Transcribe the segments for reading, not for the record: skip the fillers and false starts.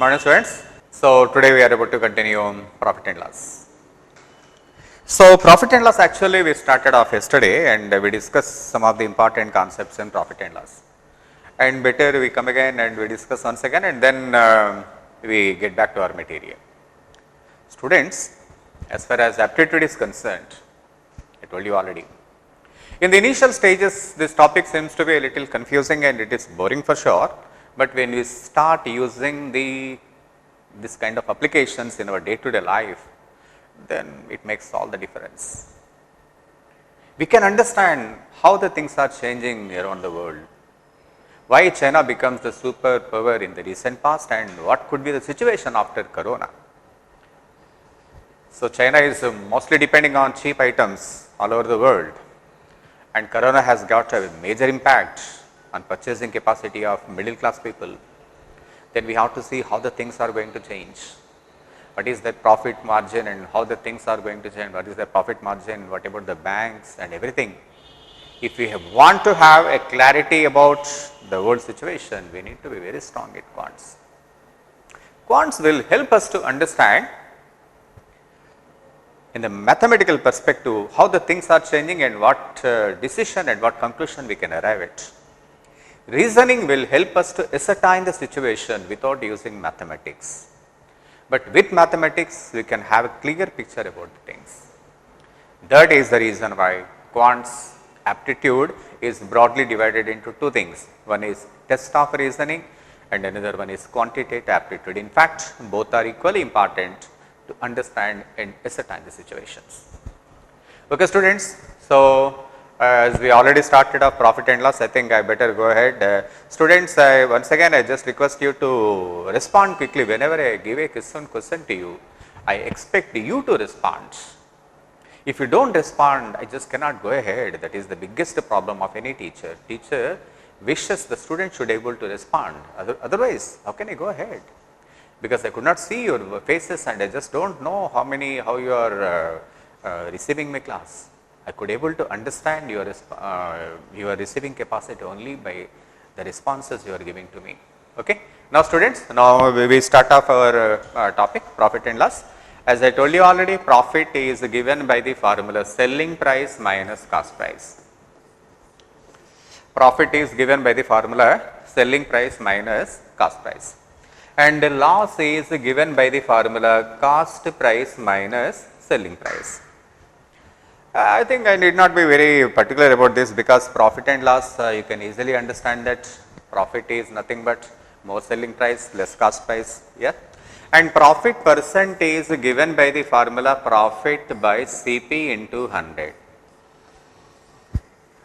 morning students. So today we are about to continue profit and loss. So profit and loss actually we started off yesterday and we discussed some of the important concepts in profit and loss. And better we come again and we discuss once again and then we get back to our material. Students, as far as aptitude is concerned, I told you already. In the initial stages, this topic seems to be a little confusing and it is boring for sure. But when we start using this kind of applications in our day-to-day life, then it makes all the difference. We can understand how the things are changing around the world, why China becomes the superpower in the recent past and what could be the situation after Corona. So China is mostly depending on cheap items all over the world, and Corona has got a major impact on purchasing capacity of middle class people. Then we have to see how the things are going to change. What is the profit margin and how the things are going to change? What is the profit margin? What about the banks and everything? If we want to have a clarity about the world situation, we need to be very strong at quants. Quants will help us to understand in the mathematical perspective how the things are changing and what decision and what conclusion we can arrive at. Reasoning will help us to ascertain the situation without using mathematics, but with mathematics we can have a clear picture about the things. That is the reason why quants aptitude is broadly divided into two things. One is test of reasoning and another one is quantitative aptitude. In fact, both are equally important to understand and ascertain the situations. Okay students, so as we already started off profit and loss, I think I better go ahead. Students, once again I just request you to respond quickly. Whenever I give a question to you, I expect you to respond. If you don't respond, I just cannot go ahead. That is the biggest problem of any teacher. Teacher wishes the student should be able to respond. Otherwise, how can I go ahead? Because I could not see your faces and I just don't know how you are receiving my class. I could able to understand your receiving capacity only by the responses you are giving to me. Okay. Now students, now we start off our topic profit and loss. As I told you already, profit is given by the formula selling price minus cost price. Profit is given by the formula selling price minus cost price. And the loss is given by the formula cost price minus selling price. I think I need not be very particular about this because profit and loss you can easily understand that profit is nothing but more selling price less cost price, yeah, and profit percent is given by the formula profit by CP into 100.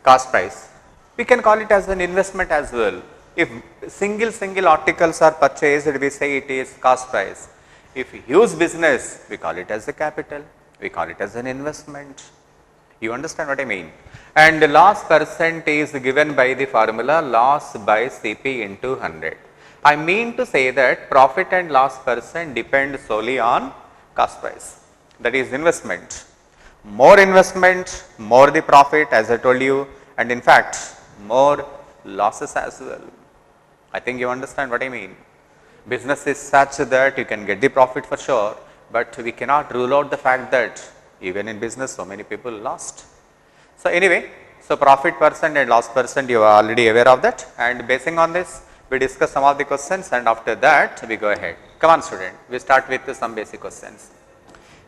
Cost price, we can call it as an investment as well. If single articles are purchased, we say it is cost price. If huge business, we call it as a capital, we call it as an investment. You understand what I mean? And loss percent is given by the formula loss by CP into 100. I mean to say that profit and loss percent depend solely on cost price, that is investment. More investment, more the profit as I told you, and in fact more losses as well. I think you understand what I mean. Business is such that you can get the profit for sure, but we cannot rule out the fact that even in business so many people lost. So anyway, so profit percent and loss percent you are already aware of that, and basing on this we discuss some of the questions and after that we go ahead. Come on student, we start with some basic questions.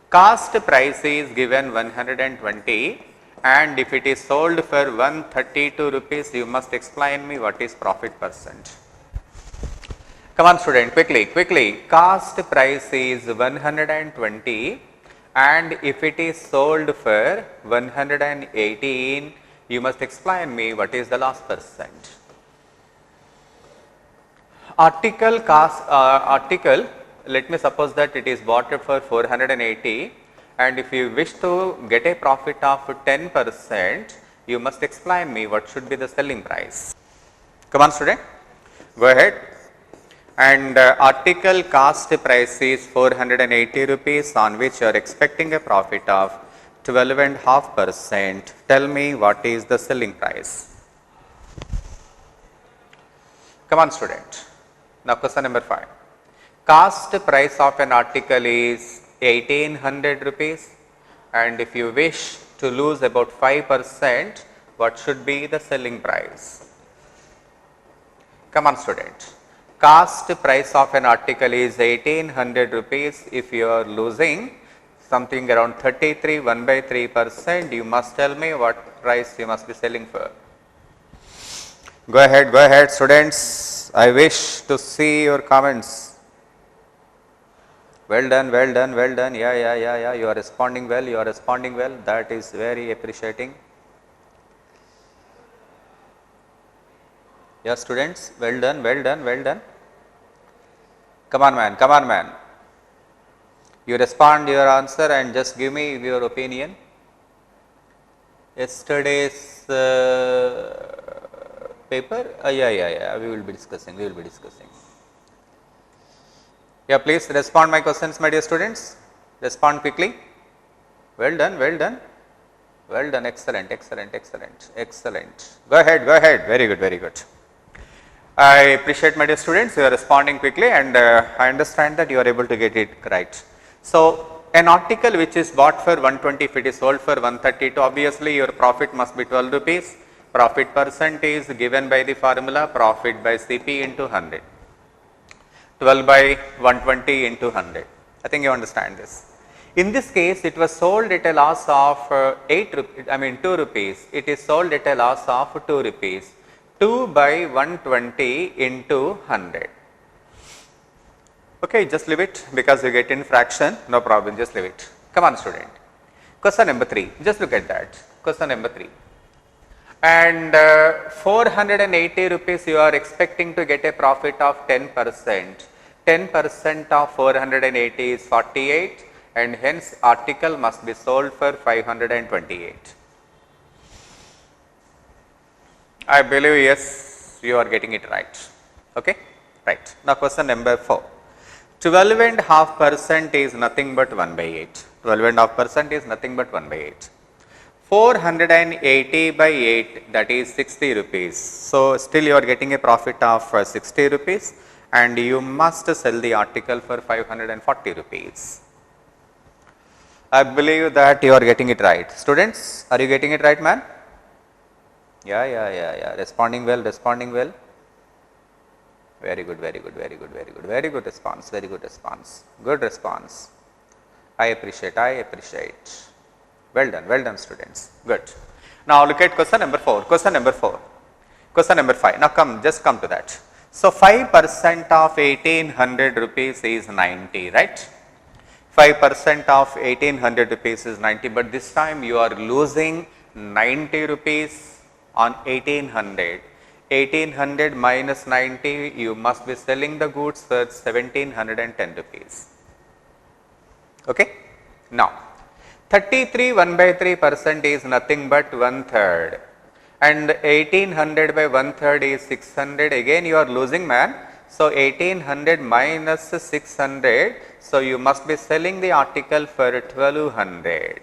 Cost price is given 120 and if it is sold for 132 rupees, you must explain me what is profit percent. Come on student, quickly. Cost price is 120 and if it is sold for 118, you must explain me what is the loss percent. Article, let me suppose that it is bought for 480 and if you wish to get a profit of 10%, you must explain me what should be the selling price. Come on student, go ahead. And article cost price is 480 rupees on which you are expecting a profit of 12.5%. Tell me what is the selling price. Come on student. Now question number 5. cost price of an article is 1800 rupees, and if you wish to lose about 5%, what should be the selling price? Come on student, cost price of an article is 1800 rupees. If you are losing something around 33 1/3%, you must tell me what price you must be selling for. Go ahead students, I wish to see your comments. Well done, yeah, you are responding well, that is very appreciating. Yeah students, well done. Come on man. You respond your answer and just give me your opinion. Yesterday's paper, yeah, we will be discussing. Yeah, please respond my questions, my dear students. Respond quickly. Well done. Excellent. Go ahead. Very good. I appreciate, my dear students, you are responding quickly, and I understand that you are able to get it right. So, an article which is bought for 120, if it is sold for 132, obviously your profit must be 12 rupees. Profit percent is given by the formula profit by CP into 100. 12 by 120 into 100. I think you understand this. In this case, it was sold at a loss of 2 rupees. It is sold at a loss of 2 rupees. 2 by 120 into 100. Okay, just leave it because you get in fraction. No problem, just leave it. Come on student. Question number 3. Just look at that. Question number 3. And 480 rupees you are expecting to get a profit of 10%. 10% of 480 is 48, and hence article must be sold for 528. I believe yes, you are getting it right. Okay, right. Now question number 4. 12.5% is nothing but 1/8. 12.5% is nothing but 1/8. 480 by 8, that is 60 rupees. So still you are getting a profit of 60 rupees, and you must sell the article for 540 rupees. I believe that you are getting it right. Students, are you getting it right, man? Yeah. Responding well. Very good response. Good response. I appreciate. Well done students. Good. Now look at question number 4. Question number 5. Now just come to that. So 5% of 1800 rupees is 90, right? 5% of 1800 rupees is 90, but this time you are losing 90 rupees on 1800. 1800 minus 90, you must be selling the goods for 1710 rupees. Okay? Now, 33 1/3% is nothing but 1/3, and 1800 by 1/3 is 600. Again you are losing, man. So 1800 minus 600, so you must be selling the article for 1200.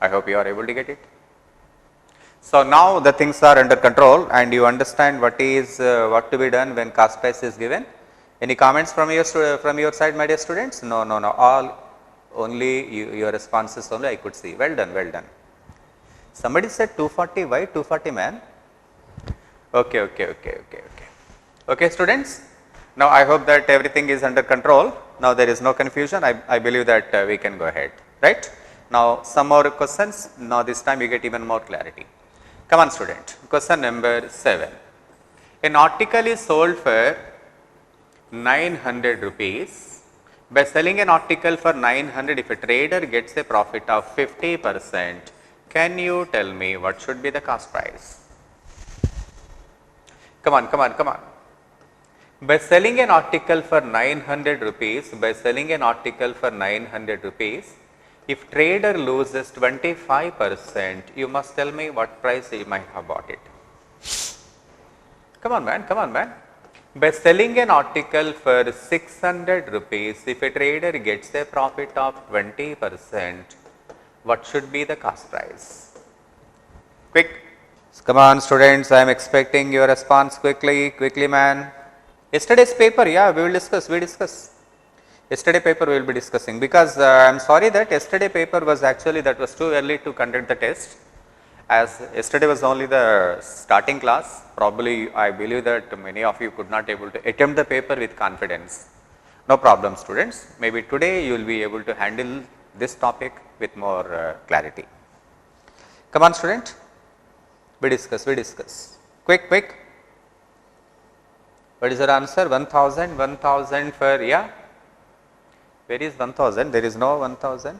I hope you are able to get it. So now the things are under control, and you understand what to be done when cost price is given. Any comments from your side, my dear students? No. All only your responses only I could see. Well done. Somebody said 240. Why 240, man? Okay. Okay, students. Now I hope that everything is under control. Now there is no confusion. I believe that we can go ahead, right? Now some more questions. Now this time you get even more clarity. Come on student. Question number 7. An article is sold for 900 rupees. By selling an article for 900, if a trader gets a profit of 50%, can you tell me what should be the cost price? Come on. By selling an article for 900 rupees, if trader loses 25%, you must tell me what price he might have bought it. Come on, man. By selling an article for 600 rupees, if a trader gets a profit of 20%, what should be the cost price? Quick, Come on students, I am expecting your response quickly man. Yesterday's paper, yeah, we discuss. Yesterday paper we will be discussing, because I am sorry that yesterday paper was actually, that was too early to conduct the test, as yesterday was only the starting class. Probably I believe that many of you could not able to attempt the paper with confidence. No problem students, maybe today you will be able to handle this topic with more clarity. Come on student, we discuss. Quick. What is your answer? 1000 for, yeah. Where is 1000? There is no 1000.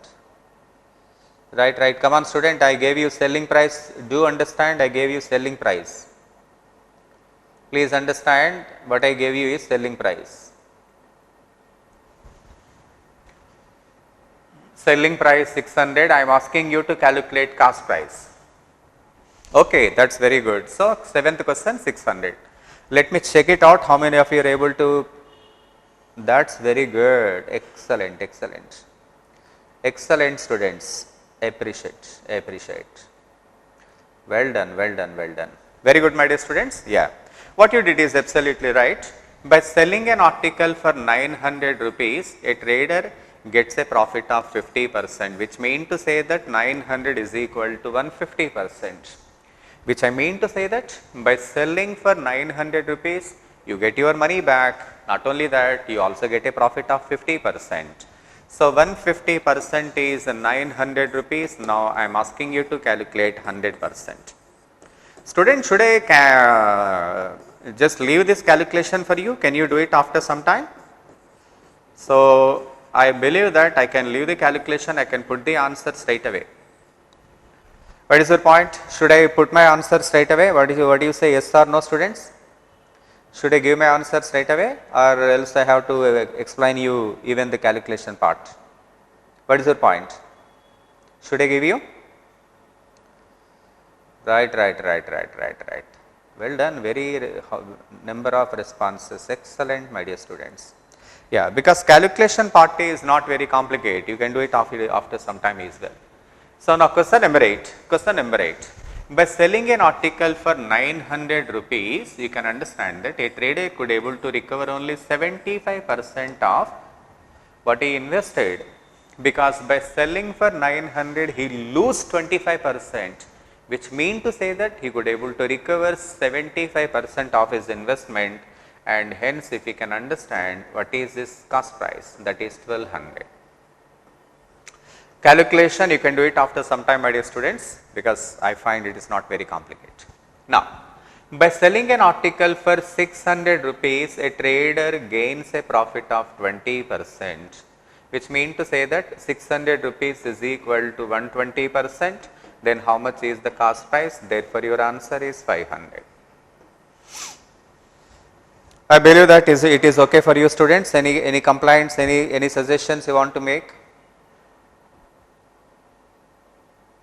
Right. Come on student, I gave you selling price. Do understand, I gave you selling price. Please understand, what I gave you is selling price. Selling price 600, I am asking you to calculate cost price. Okay, that is very good. So, 7th question 600. Let me check it out, how many of you are able to. That is very good, excellent students, appreciate. Well done. Very good my dear students, yeah. What you did is absolutely right. By selling an article for 900 rupees, a trader gets a profit of 50%, which mean to say that 900 is equal to 150%. Which I mean to say that by selling for 900 rupees, you get your money back. Not only that, you also get a profit of 50%. So, 150% is 900 rupees. Now, I am asking you to calculate 100%. Student, should I just leave this calculation for you? Can you do it after some time? So, I believe that I can leave the calculation, I can put the answer straight away. What is your point? Should I put my answer straight away? What do you say, yes or no students? Should I give my answer straight away, or else I have to explain you even the calculation part? What is your point? Should I give you? Right. Well done, very number of responses, excellent my dear students. Yeah, because calculation part is not very complicated, you can do it after some time as well. So, now question number 8. By selling an article for 900 rupees, you can understand that a trader could able to recover only 75% of what he invested, because by selling for 900 he lose 25%, which mean to say that he could able to recover 75% of his investment, and hence if we can understand what is this cost price, that is 1200. Calculation you can do it after some time my dear students, because I find it is not very complicated. Now, by selling an article for 600 rupees, a trader gains a profit of 20%, which mean to say that 600 rupees is equal to 120%, then how much is the cost price? Therefore, your answer is 500. I believe that it is okay for you students. Any complaints, any suggestions you want to make?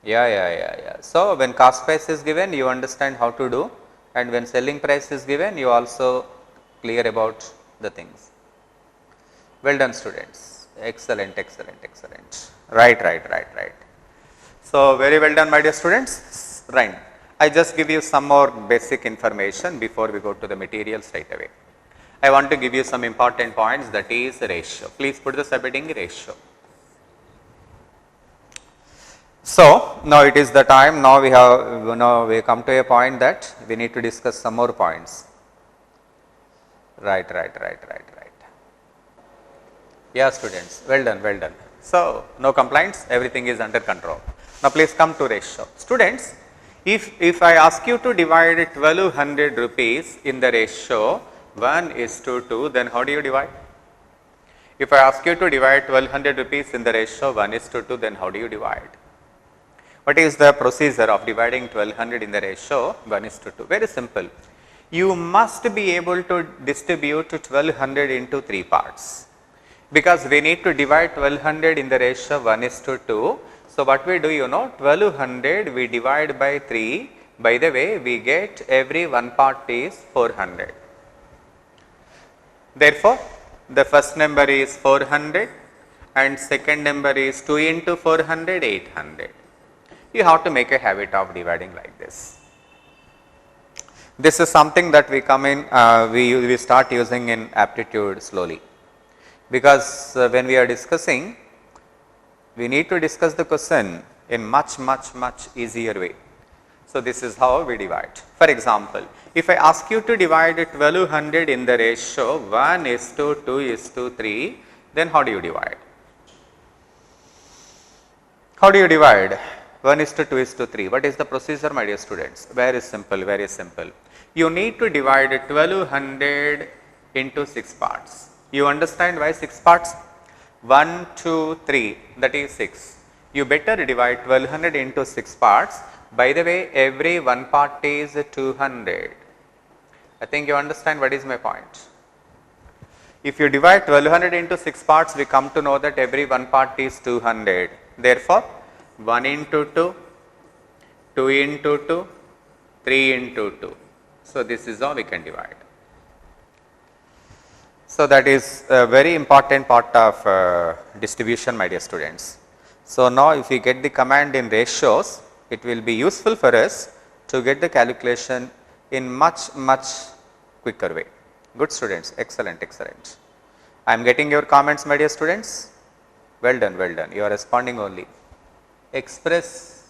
Yeah. So, when cost price is given, you understand how to do, and when selling price is given, you also clear about the things. Well done students, excellent. Right. So, very well done my dear students. Right, I just give you some more basic information before we go to the material straight away. I want to give you some important points, that is ratio. Please put the subheading ratio. So, now it is the time, now we come to a point that we need to discuss some more points. Right. Yeah students, well done. So, no complaints, everything is under control. Now, please come to ratio. Students, if I ask you to divide 1200 rupees in the ratio 1:2, then how do you divide? If I ask you to divide 1200 rupees in the ratio 1:2, then how do you divide? What is the procedure of dividing 1200 in the ratio 1:2? Very simple. You must be able to distribute 1200 into 3 parts, because we need to divide 1200 in the ratio 1:2. So, what we do, 1200 we divide by 3. By the way, we get every one part is 400. Therefore, the first number is 400 and second number is 2 into 400, 800. You have to make a habit of dividing like this. This is something that we come in, we start using in aptitude slowly, because when we are discussing, we need to discuss the question in much easier way. So, this is how we divide. For example, if I ask you to divide 1200 in the ratio 1:2:3, then how do you divide? How do you divide 1:2:3? What is the procedure, my dear students? Very simple, very simple. You need to divide 1200 into 6 parts. You understand why 6 parts? 1, 2, 3, that is 6. You better divide 1200 into 6 parts. By the way, every one part is 200. I think you understand what is my point. If you divide 1200 into 6 parts, we come to know that every one part is 200. Therefore, 1 into 2, 2 into 2, 3 into 2. So, this is how we can divide. So, that is a very important part of distribution, my dear students. So, now if we get the command in ratios, it will be useful for us to get the calculation in much quicker way. Good students, excellent, excellent. I am getting your comments, my dear students. Well done, well done. You are responding only. Express.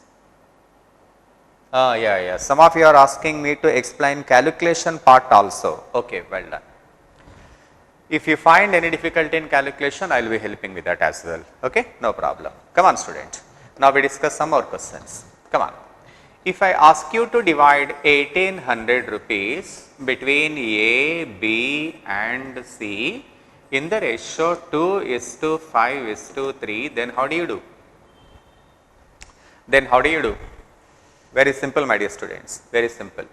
Yeah. Some of you are asking me to explain calculation part also. Okay, well done. If you find any difficulty in calculation, I will be helping with that as well. Okay, no problem. Come on, student. Now we discuss some more questions. Come on. If I ask you to divide 1800 rupees between A, B and C in the ratio 2:5:3, then how do you do? Then how do you do? Very simple, my dear students, very simple.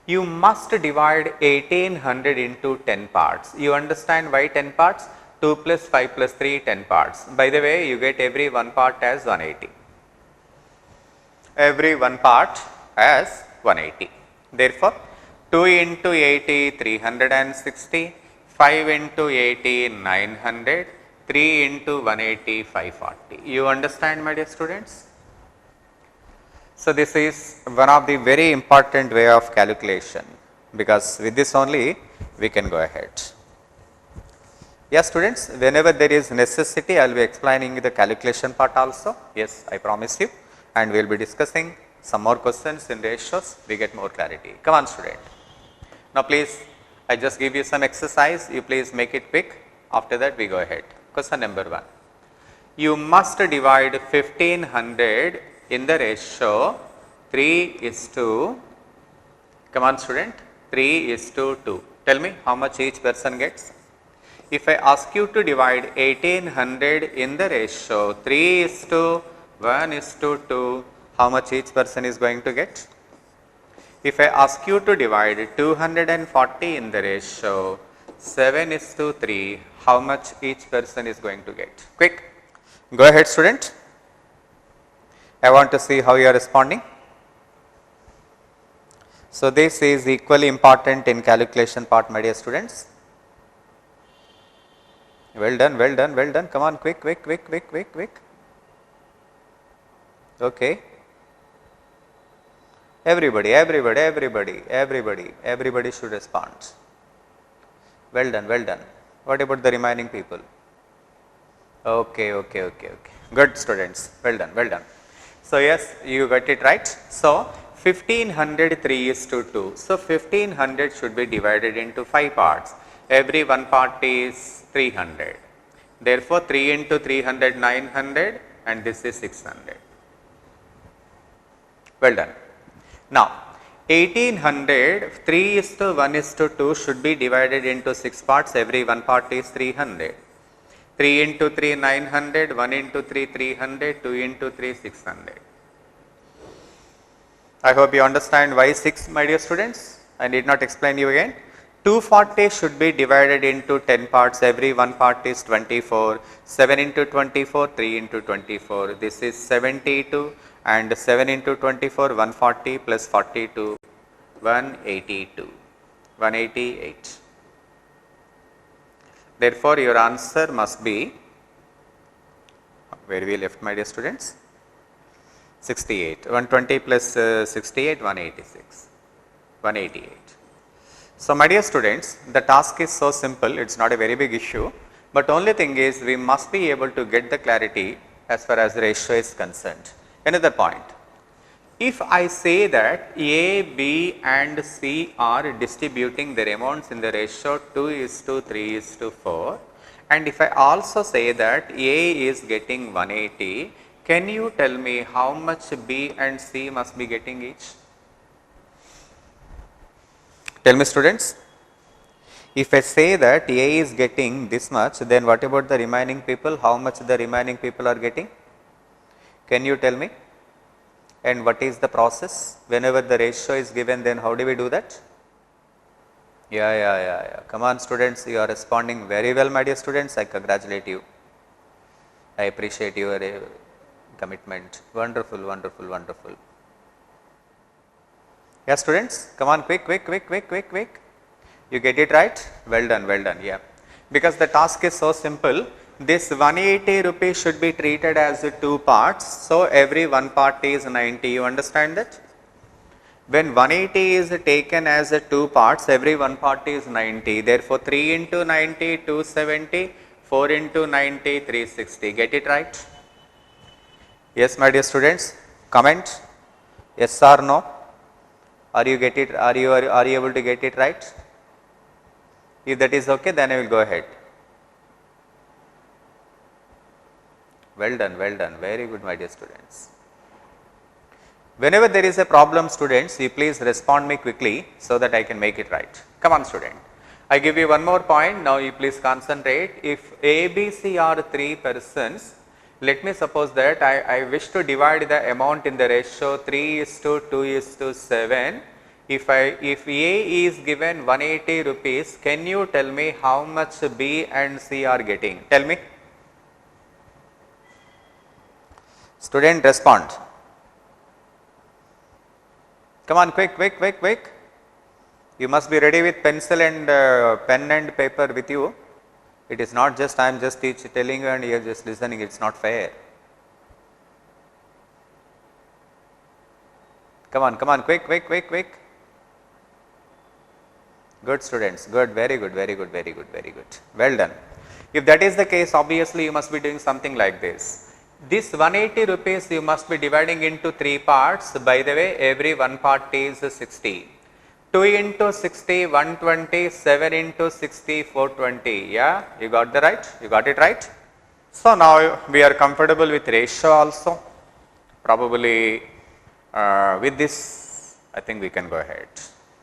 You must divide 1800 into 10 parts. You understand why 10 parts? 2 plus 5 plus 3, 10 parts. By the way, you get every one part as 180. Every one part as 180. Therefore, 2 into 80, 360, 5 into 80, 900, 3 into 180, 540. You understand, my dear students? So, this is one of the very important way of calculation, because with this only we can go ahead. Yes, students, whenever there is necessity, I will be explaining the calculation part also. Yes, I promise you, and we will be discussing some more questions in ratios, we get more clarity. Come on, student. Now, please, I just give you some exercise, you please make it quick. After that, we go ahead. Question number 1. You must divide 1500 in the ratio 3:2, come on student, 3:2. Tell me how much each person gets. If I ask you to divide 1800 in the ratio 3:1:2, how much each person is going to get? If I ask you to divide 240 in the ratio 7:3, how much each person is going to get? Quick, go ahead, student. I want to see how you are responding. So, this is equally important in calculation part, my dear students. Well done, well done, well done. Come on, quick. Okay. Everybody should respond. Well done, well done. What about the remaining people? Okay. Good students. Well done, well done. So, yes, you got it right. So, 1500 3:2. So, 1500 should be divided into 5 parts. Every one part is 300. Therefore, 3 into 300, 900, and this is 600. Well done. Now, 1800 3:1:2 should be divided into 6 parts. Every one part is 300. 3 into 3, 900, 1 into 3, 300, 2 into 3, 600. I hope you understand why 6, my dear students. I need not explain you again. 240 should be divided into 10 parts. Every one part is 24. 7 into 24, 3 into 24. This is 72, and 7 into 24, 140 plus 42, 182, 188. Therefore, your answer must be, where we left, my dear students? 68. 120 plus 68, 186. 188. So, my dear students, the task is so simple, it is not a very big issue, but only thing is we must be able to get the clarity as far as the ratio is concerned. Another point, if I say that A, B and C are distributing their amounts in the ratio 2:3:4, and if I also say that A is getting 180, can you tell me how much B and C must be getting each? Tell me students, if I say that A is getting this much, then what about the remaining people? How much the remaining people are getting? Can you tell me? And what is the process? Whenever the ratio is given, then how do we do that? Yeah. Come on students, you are responding very well, my dear students. I congratulate you. I appreciate your commitment. Wonderful. Yeah, students, come on, quick. You get it right? Well done, yeah. Because the task is so simple, this 180 rupees should be treated as 2 parts. So, every one part is 90. You understand that? When 180 is taken as 2 parts, every one part is 90. Therefore, 3 into 90, 270, 4 into 90, 360. Get it right? Yes, my dear students, comment yes or no. Are you able to get it right? If that is okay, then I will go ahead. Well done, very good, my dear students. Whenever there is a problem, students, you please respond me quickly so that I can make it right. Come on, student. I give you one more point. Now you please concentrate. If A, B, C are 3 persons, let me suppose that I wish to divide the amount in the ratio 3:2:7. If A is given 180 rupees, can you tell me how much B and C are getting? Tell me. Student, respond. Come on, quick. You must be ready with pencil and pen and paper with you. It is not just I am just telling you and you are just listening. It is not fair. Come on, quick. Good students, good, very good. Well done. If that is the case, obviously you must be doing something like this. This 180 rupees you must be dividing into 3 parts. By the way, every one part is 60. 2 into 60, 120, 7 into 60, 420. Yeah, you got it right? So, now we are comfortable with ratio also. Probably with this, I think we can go ahead.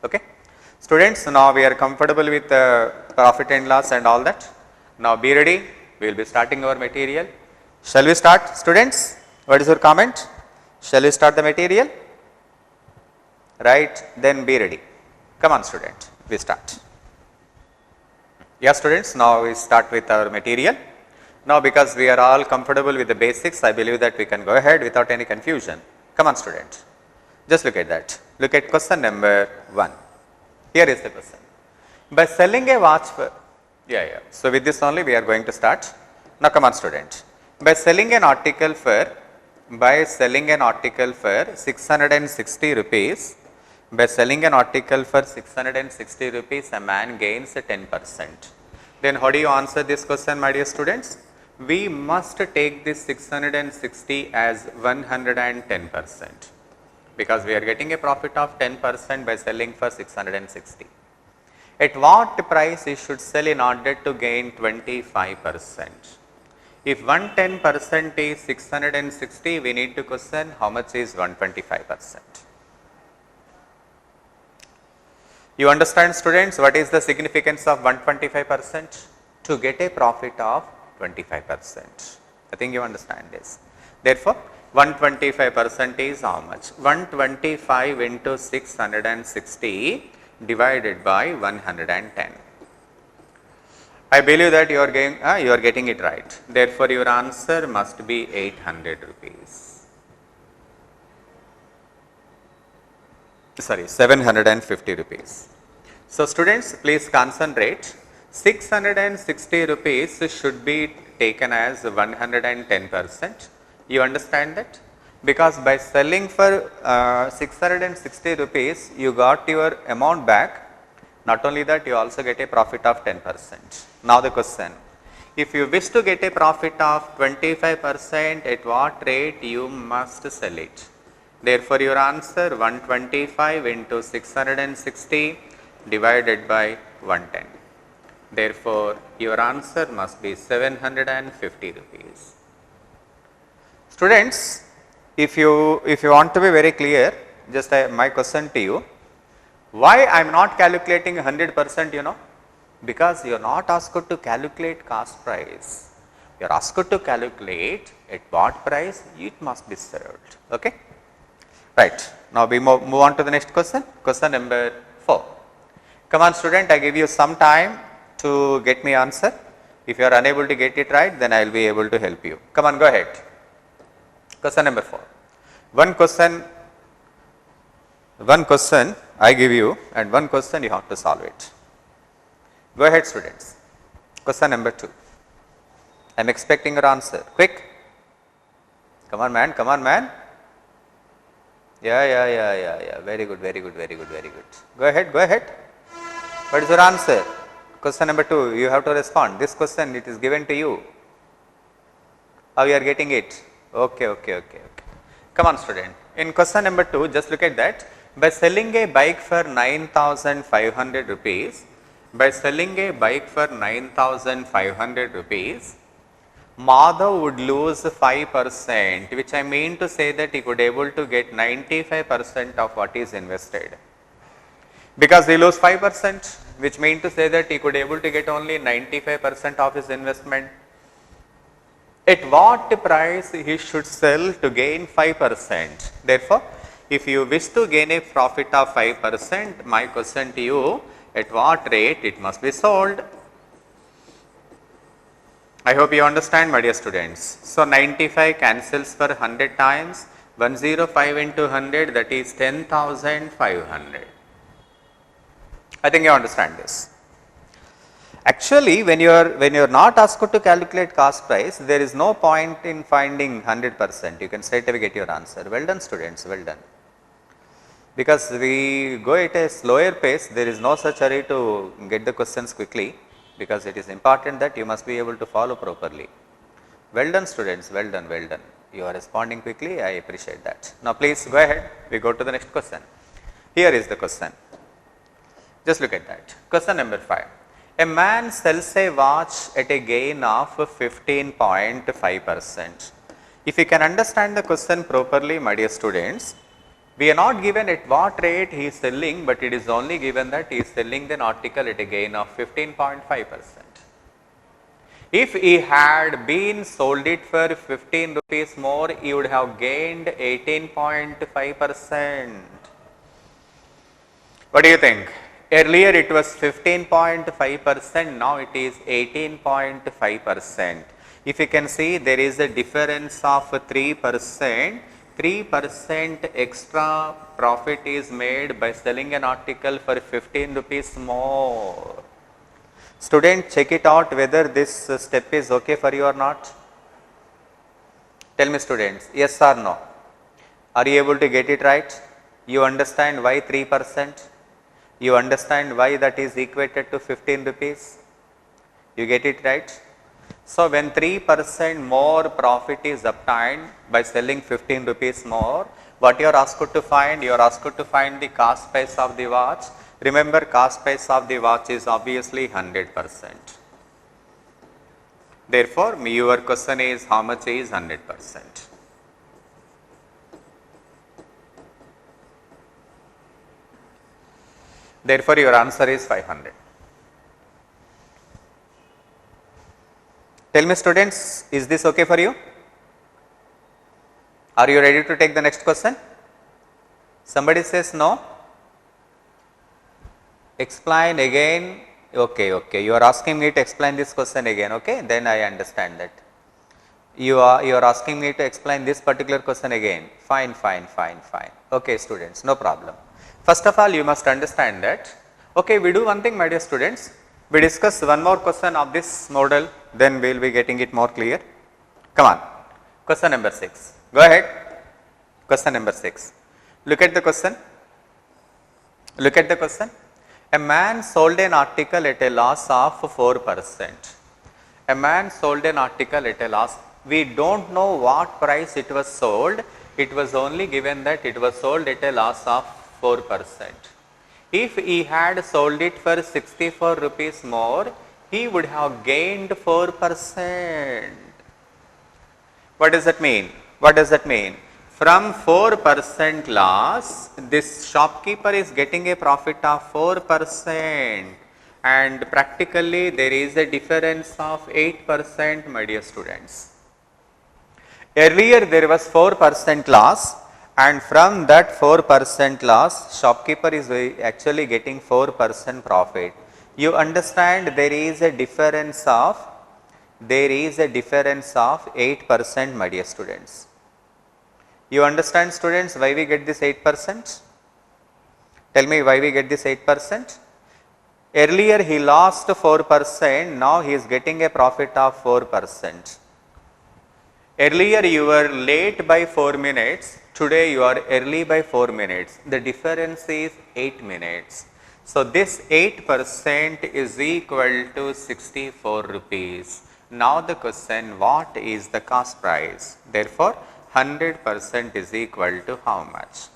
Okay. Students, now we are comfortable with profit and loss and all that. Now be ready. We will be starting our material. Shall we start, students? What is your comment? Shall we start the material? Right, then be ready. Come on, student, we start. Yes, students, now we start with our material. Now, because we are all comfortable with the basics, I believe that we can go ahead without any confusion. Come on, student, just look at that. Look at question number 1. Here is the question. By selling a watch for, so with this only we are going to start. Now, come on, student. By selling an article for 660 rupees, a man gains 10%. Then how do you answer this question, my dear students? We must take this 660 as 110%, because we are getting a profit of 10% by selling for 660. At what price we should sell in order to gain 25%? If 110% is 660, we need to question how much is 125%. You understand, students, what is the significance of 125%? To get a profit of 25%. I think you understand this. Therefore, 125% is how much? 125 into 660 divided by 110. I believe that you are getting it right. Therefore, your answer must be 800 rupees. Sorry, 750 rupees. So, students, please concentrate. 660 rupees should be taken as 110%. You understand that? Because by selling for 660 rupees, you got your amount back. Not only that, you also get a profit of 10%. Now the question, if you wish to get a profit of 25%, at what rate you must sell it? Therefore, your answer 125 into 660 divided by 110. Therefore, your answer must be 750 rupees. Students, if you want to be very clear, just my question to you, why I am not calculating 100%, you know? Because you are not asked to calculate cost price. You are asked to calculate at what price it must be served. Okay? Right. Now we move on to the next question. Question number 4. Come on student, I give you some time to get me answer. If you are unable to get it right, then I will be able to help you. Come on, go ahead. Question number 4. One question I give you and one question you have to solve it. Go ahead students. Question number 2. I am expecting your answer. Quick. Come on man, come on man. Yeah. Very good. Go ahead. What is your answer? Question number 2, you have to respond. This question, it is given to you. How you are getting it? Okay. Come on student. In question number 2, just look at that. By selling a bike for 9,500 rupees, Madhav would lose 5%, which I mean to say that he could able to get 95% of what is invested. Because he lose 5%, which mean to say that he could able to get only 95% of his investment. At what price he should sell to gain 5%? Therefore, if you wish to gain a profit of 5%, my question to you, at what rate it must be sold? I hope you understand, my dear students. So 95 cancels for 100 times, 105 into 100, that is 10,500. I think you understand this. Actually, when you are not asked to calculate cost price, there is no point in finding 100%. You can straight away get your answer. Well done students, well done. Because we go at a slower pace, there is no such hurry to get the questions quickly, because it is important that you must be able to follow properly. Well done students, well done. You are responding quickly, I appreciate that. Now please go ahead, we go to the next question. Here is the question. Just look at that. Question number 5. A man sells a watch at a gain of 15.5%. If you can understand the question properly, my dear students, we are not given at what rate he is selling, but it is only given that he is selling the article at a gain of 15.5%. If he had been sold it for 15 rupees more, he would have gained 18.5%. What do you think? Earlier it was 15.5%, now it is 18.5%. If you can see, there is a difference of 3%. 3% extra profit is made by selling an article for 15 rupees more. Student, check it out whether this step is okay for you or not. Tell me students, yes or no? Are you able to get it right? You understand why 3%? You understand why that is equated to 15 rupees? You get it right? So when 3% more profit is obtained by selling 15 rupees more, what you are asked to find? You are asked to find the cost price of the watch. Remember, cost price of the watch is obviously 100%. Therefore, your question is how much is 100%? Therefore, your answer is 500. Tell me students, is this okay for you? Are you ready to take the next question? Somebody says no. Explain again. Okay. You are asking me to explain this question again. Okay, then I understand that. You are asking me to explain this particular question again. Fine. Okay, students, no problem. First of all, you must understand that. Okay, we do one thing, my dear students. We discuss one more question of this model, then we will be getting it more clear. Come on, question number 6. Go ahead. Question number 6. Look at the question. Look at the question. A man sold an article at a loss of 4%. A man sold an article at a loss. We don't know what price it was sold. It was only given that it was sold at a loss of 4%. If he had sold it for 64 rupees more, he would have gained 4%. What does that mean? What does that mean? From 4% loss, this shopkeeper is getting a profit of 4%, and practically there is a difference of 8%, my dear students. Earlier there was 4% loss, and from that 4% loss, shopkeeper is actually getting 4% profit. You understand there is a difference of 8%, my dear students. You understand, students, why we get this 8%? Tell me why we get this 8%. Earlier he lost 4%, now he is getting a profit of 4%. Earlier you were late by 4 minutes, today you are early by 4 minutes. The difference is 8 minutes. So this 8% is equal to 64 rupees. Now the question, what is the cost price? Therefore, 100% is equal to how much?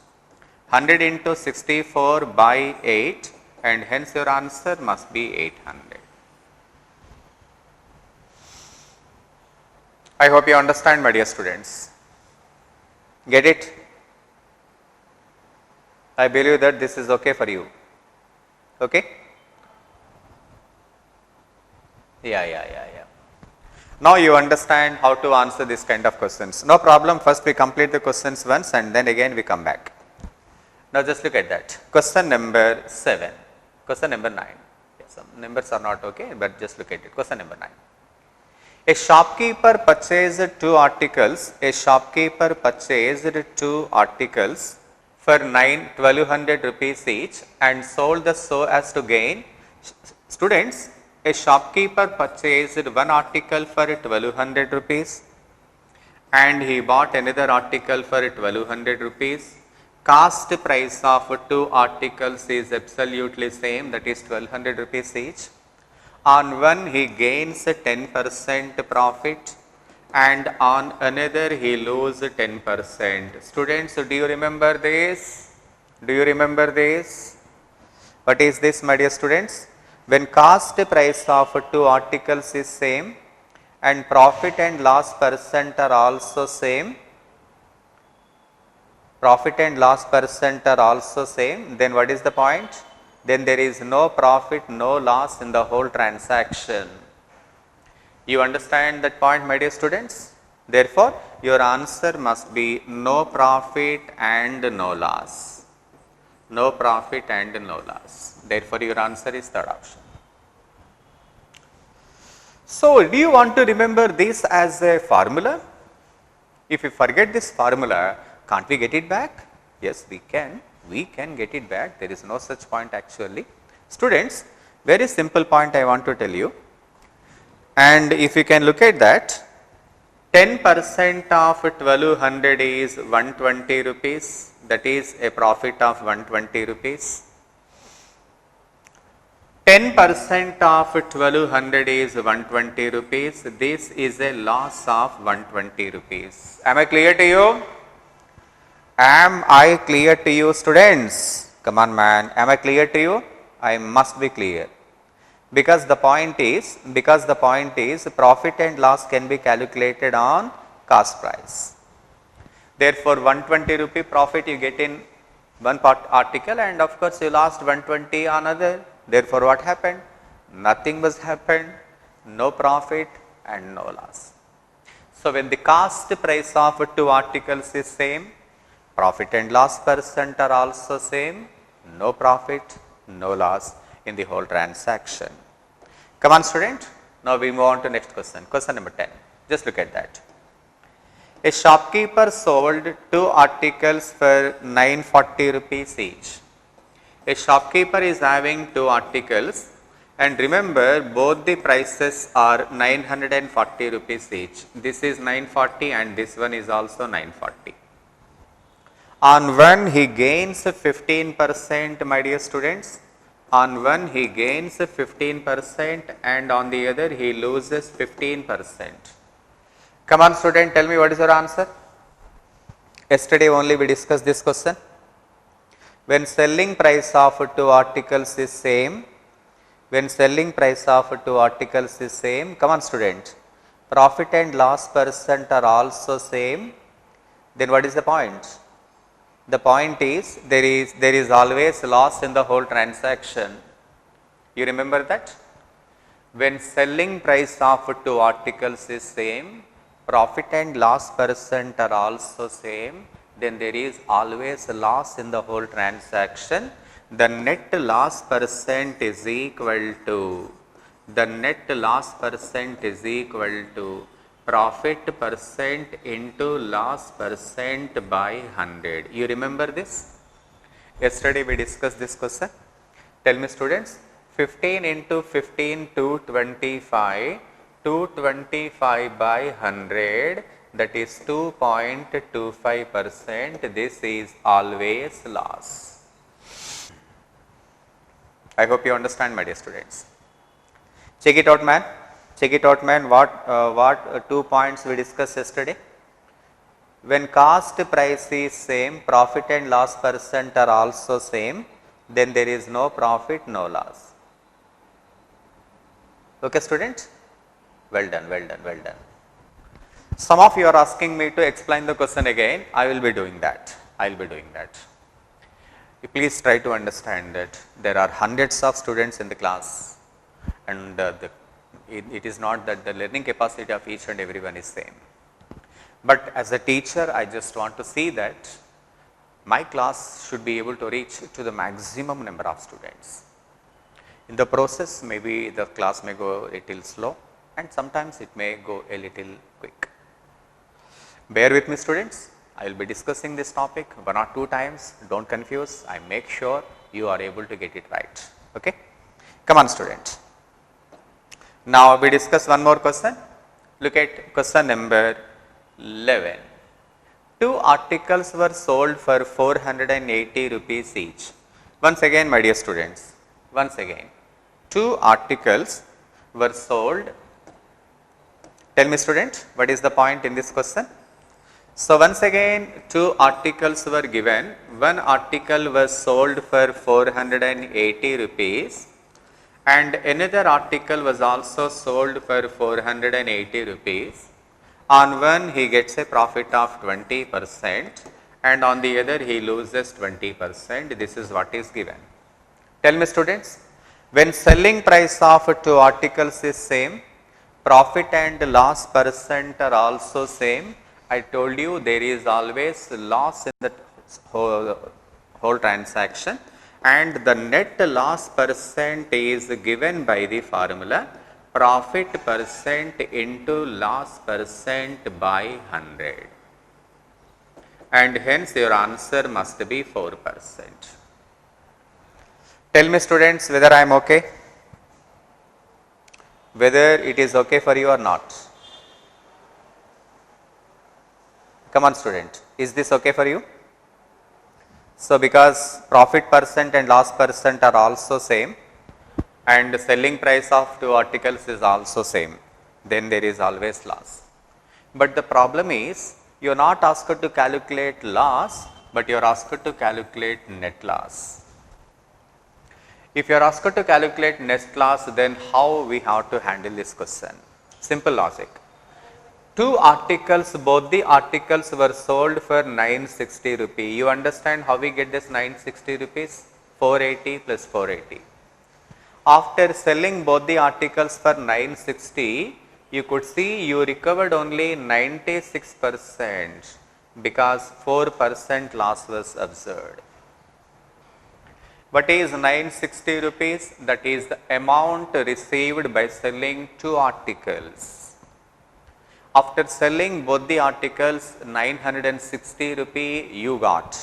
100 into 64 by 8, and hence your answer must be 800. I hope you understand, my dear students. Get it? I believe that this is okay for you. Okay? Yeah. Now you understand how to answer this kind of questions. No problem. First we complete the questions once and then again we come back. Now just look at that. Question number 7. Question number 9. Yes, some numbers are not okay, but just look at it. Question number 9. A shopkeeper purchased 2 articles. A shopkeeper purchased 2 articles for 1200 rupees each and sold the so as to gain. Students, a shopkeeper purchased 1 article for 1200 rupees and he bought another article for 1200 rupees. Cost price of 2 articles is absolutely same, that is 1200 rupees each. On one he gains 10% profit and on another he loses 10%. Students, do you remember this? Do you remember this? What is this, my dear students? When cost price of 2 articles is same and profit and loss percent are also same, then what is the point? Then there is no profit, no loss in the whole transaction. You understand that point, my dear students? Therefore, your answer must be no profit and no loss. No profit and no loss. Therefore, your answer is third option. So, do you want to remember this as a formula? If you forget this formula, can't we get it back? Yes, we can. We can get it back. There is no such point actually. Students, very simple point I want to tell you. And if you can look at that, 10% of 1200 is 120 rupees. That is a profit of 120 rupees. 10% of 1200 is 120 rupees. This is a loss of 120 rupees. Am I clear to you? Am I clear to you, students? Come on, man. Am I clear to you? I must be clear. Because the point is profit and loss can be calculated on cost price. Therefore, 120 rupee profit you get in one article and of course you lost 120 on other. Therefore, what happened? Nothing was happened, no profit and no loss. So, when the cost price of 2 articles is same, profit and loss percent are also same, no profit, no loss in the whole transaction. Come on, student. Now we move on to next question. Question number 10. Just look at that. A shopkeeper sold 2 articles for 940 rupees each. A shopkeeper is having 2 articles and remember both the prices are 940 rupees each. This is 940 and this one is also 940. On one he gains 15%, my dear students. On one he gains 15% and on the other he loses 15%. Come on student, tell me what is your answer. Yesterday only we discussed this question. When selling price of two articles is same, when selling price of two articles is same, come on student, profit and loss percent are also same, then what is the point? The point is there is always loss in the whole transaction. You remember that? When selling price of two articles is same, profit and loss percent are also same, then there is always a loss in the whole transaction. The net loss percent is equal to, the net loss percent is equal to profit percent into loss percent by 100. You remember this? Yesterday we discussed this question. Tell me students, 15 into 15 225, 225 by 100, that is 2.25%. This is always loss. I hope you understand, my dear students. Check it out, man. Check it out, man. What 2 points we discussed yesterday? When cost price is same, profit and loss percent are also same, then there is no profit, no loss. Okay, students? Well done, well done, well done. Some of you are asking me to explain the question again. I will be doing that. I will be doing that. Please try to understand that there are hundreds of students in the class, and it is not that the learning capacity of each and everyone is same. But as a teacher, I just want to see that my class should be able to reach to the maximum number of students. In the process, maybe the class may go a little slow and sometimes it may go a little quick. Bear with me, students. I will be discussing this topic 1 or 2 times. Don't confuse. I make sure you are able to get it right. Okay? Come on, student. Now we discuss one more question. Look at question number 11. 2 articles were sold for 480 rupees each. Once again, my dear students, once again, 2 articles were sold. Tell me, student, what is the point in this question? So once again, 2 articles were given. One article was sold for 480 rupees and another article was also sold for 480 rupees. On one he gets a profit of 20% and on the other he loses 20%. This is what is given. Tell me, students, when selling price of 2 articles is same, profit and loss percent are also same, I told you there is always loss in the whole transaction, and the net loss percent is given by the formula profit percent into loss percent by 100, and hence your answer must be 4%. Tell me, students, whether I am okay, whether it is okay for you or not. Come on, student, is this okay for you? So because profit percent and loss percent are also same and selling price of 2 articles is also same, then there is always loss. But the problem is you are not asked to calculate loss, but you are asked to calculate net loss. If you are asked to calculate net loss, then how we have to handle this question? Simple logic. 2 articles, both the articles were sold for 960 rupees. You understand how we get this 960 rupees? 480 plus 480. After selling both the articles for 960, you could see you recovered only 96% because 4% loss was observed. What is 960 rupees? That is the amount received by selling 2 articles. After selling both the articles, 960 rupee you got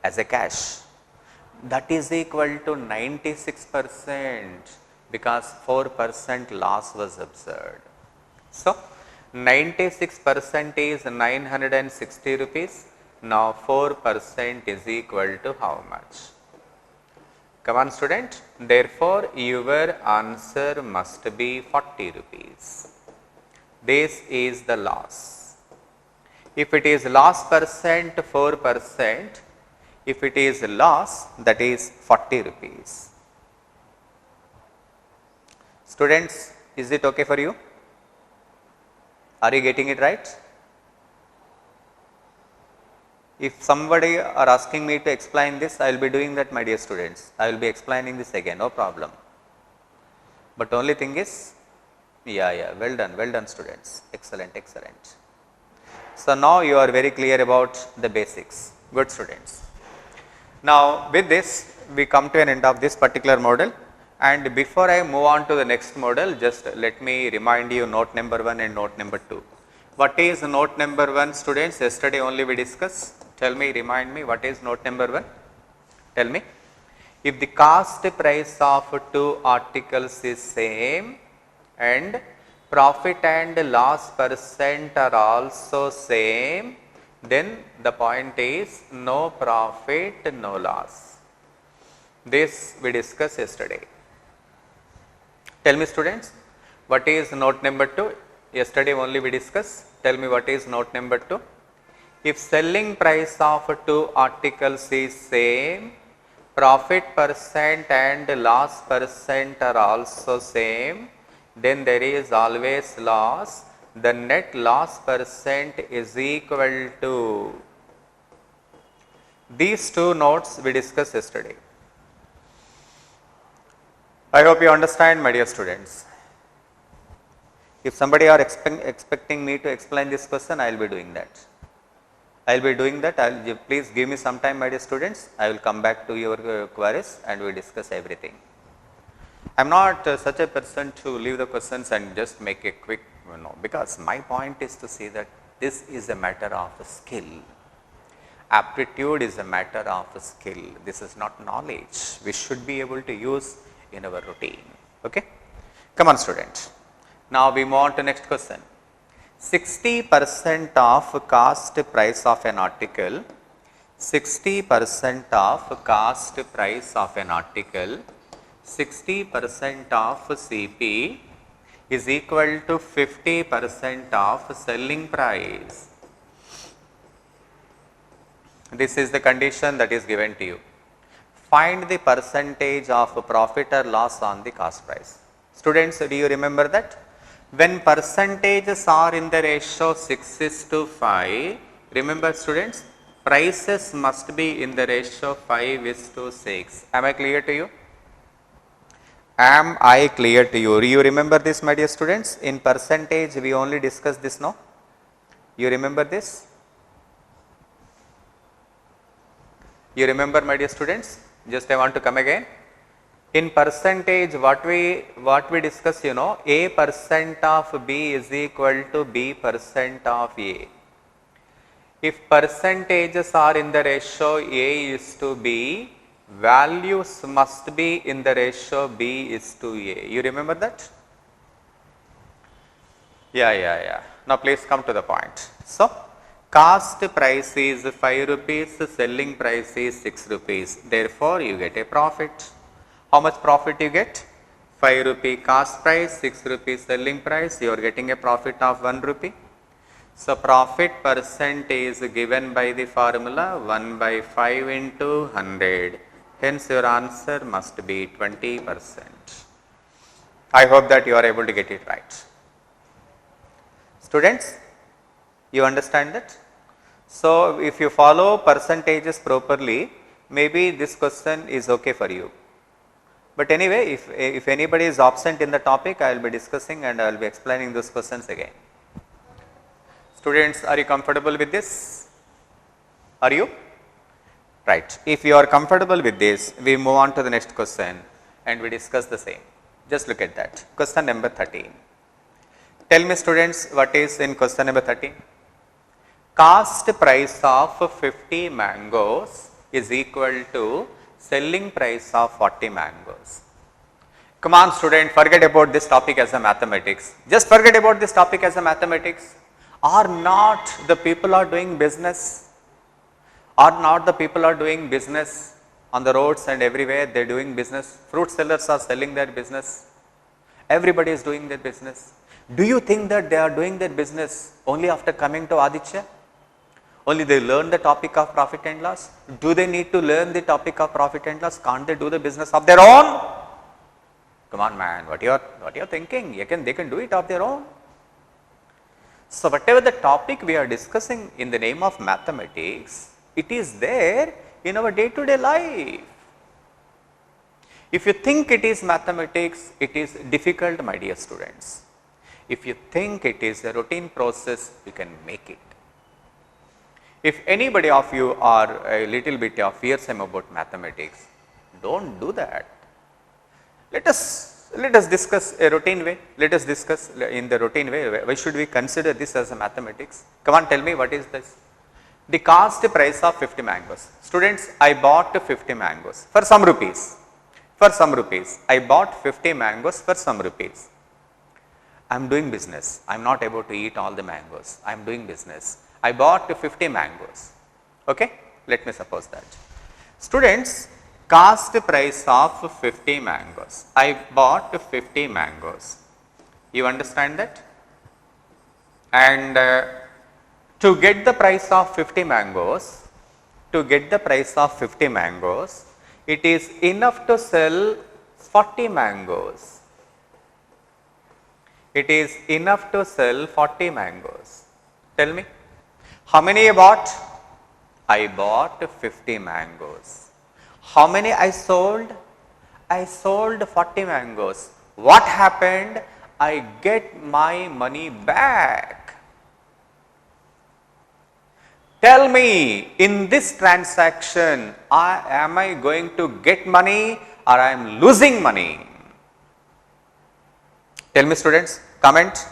as a cash. That is equal to 96% because 4% loss was observed. So 96% is 960 rupees Now 4% is equal to how much? Come on student, therefore your answer must be 40 rupees. This is the loss. If it is loss percent 4%, if it is loss, that is 40 rupees. Students, is it okay for you? Are you getting it right? If somebody are asking me to explain this, I will be doing that, my dear students. I will be explaining this again, no problem. But only thing is, well done students, excellent. So now you are very clear about the basics, good students. Now with this, we come to an end of this particular model, and before I move on to the next model, just let me remind you note number 1 and note number 2. What is note number 1 students? Yesterday only we discussed. Tell me, remind me, what is note number 1? Tell me. If the cost price of two articles is same and profit and loss percent are also same, then the point is no profit, no loss. This we discussed yesterday. Tell me students, what is note number 2? Yesterday only we discussed. Tell me what is note number 2? If selling price of two articles is same, profit percent and loss percent are also same, then there is always loss. The net loss percent is equal to these two notes we discussed yesterday. I hope you understand, my dear students. If somebody are expecting me to explain this question, I will be doing that. Please give me some time, my dear students. I will come back to your queries and we will discuss everything. I am not such a person to leave the questions and just make a quick, because my point is to say that this is a matter of skill. Aptitude is a matter of skill. This is not knowledge. We should be able to use in our routine. Okay? Come on, student. Now we move on to next question. 60% of cost price of an article, 60% of cost price of an article, 60% of CP is equal to 50% of selling price. This is the condition that is given to you. Find the percentage of profit or loss on the cost price. Students, do you remember that? When percentages are in the ratio 6:5, remember students, prices must be in the ratio 5:6. Am I clear to you? Am I clear to you? Do you remember this, my dear students? In percentage, we only discussed this, no? You remember this? You remember, my dear students? Just I want to come again. In percentage, what we discuss, A percent of B is equal to B percent of A. If percentages are in the ratio A is to B, values must be in the ratio B is to A. You remember that? Yeah. Now please come to the point. So, cost price is 5 rupees, selling price is 6 rupees. Therefore, you get a profit. How much profit you get? 5 rupee cost price, 6 rupees selling price, you are getting a profit of 1 rupee. So, profit percent is given by the formula 1 by 5 into 100. Hence, your answer must be 20%. I hope that you are able to get it right. Students, you understand that? So, if you follow percentages properly, maybe this question is okay for you. But anyway, if anybody is absent in the topic, I will be discussing and I will be explaining those questions again. Students, are you comfortable with this? Are you? Right. If you are comfortable with this, we move on to the next question and we discuss the same. Just look at that. Question number 13. Tell me students, what is in question number 13? Cost price of 50 mangoes is equal to selling price of 40 mangoes. Come on student, forget about this topic as a mathematics. Just forget about this topic as a mathematics. Are not the people are doing business? Are not the people are doing business on the roads and everywhere they are doing business? Fruit sellers are selling their business. Everybody is doing their business. Do you think that they are doing their business only after coming to Aditya? Only they learn the topic of profit and loss? Do they need to learn the topic of profit and loss? Can't they do the business of their own? Come on man, what you are thinking? They can do it of their own. So whatever the topic we are discussing in the name of mathematics, it is there in our day to day life. If you think it is mathematics, it is difficult, my dear students. If you think it is a routine process, you can make it. If anybody of you are a little bit fearsome about mathematics, don't do that. Let us discuss a routine way. Let us discuss in the routine way. Why should we consider this as a mathematics? Come on, tell me what is this? The cost price of 50 mangoes. Students, I bought 50 mangoes for some rupees. For some rupees. I bought 50 mangoes for some rupees. I am doing business. I am not able to eat all the mangoes. I am doing business. I bought 50 mangoes. Okay? Let me suppose that. Students, cost price of 50 mangoes. I bought 50 mangoes. You understand that? And to get the price of 50 mangoes, it is enough to sell 40 mangoes. It is enough to sell 40 mangoes. Tell me, how many you bought? I bought 50 mangoes. How many I sold? I sold 40 mangoes. What happened? I get my money back. Tell me, in this transaction, am I going to get money or I am losing money? Tell me students, comment.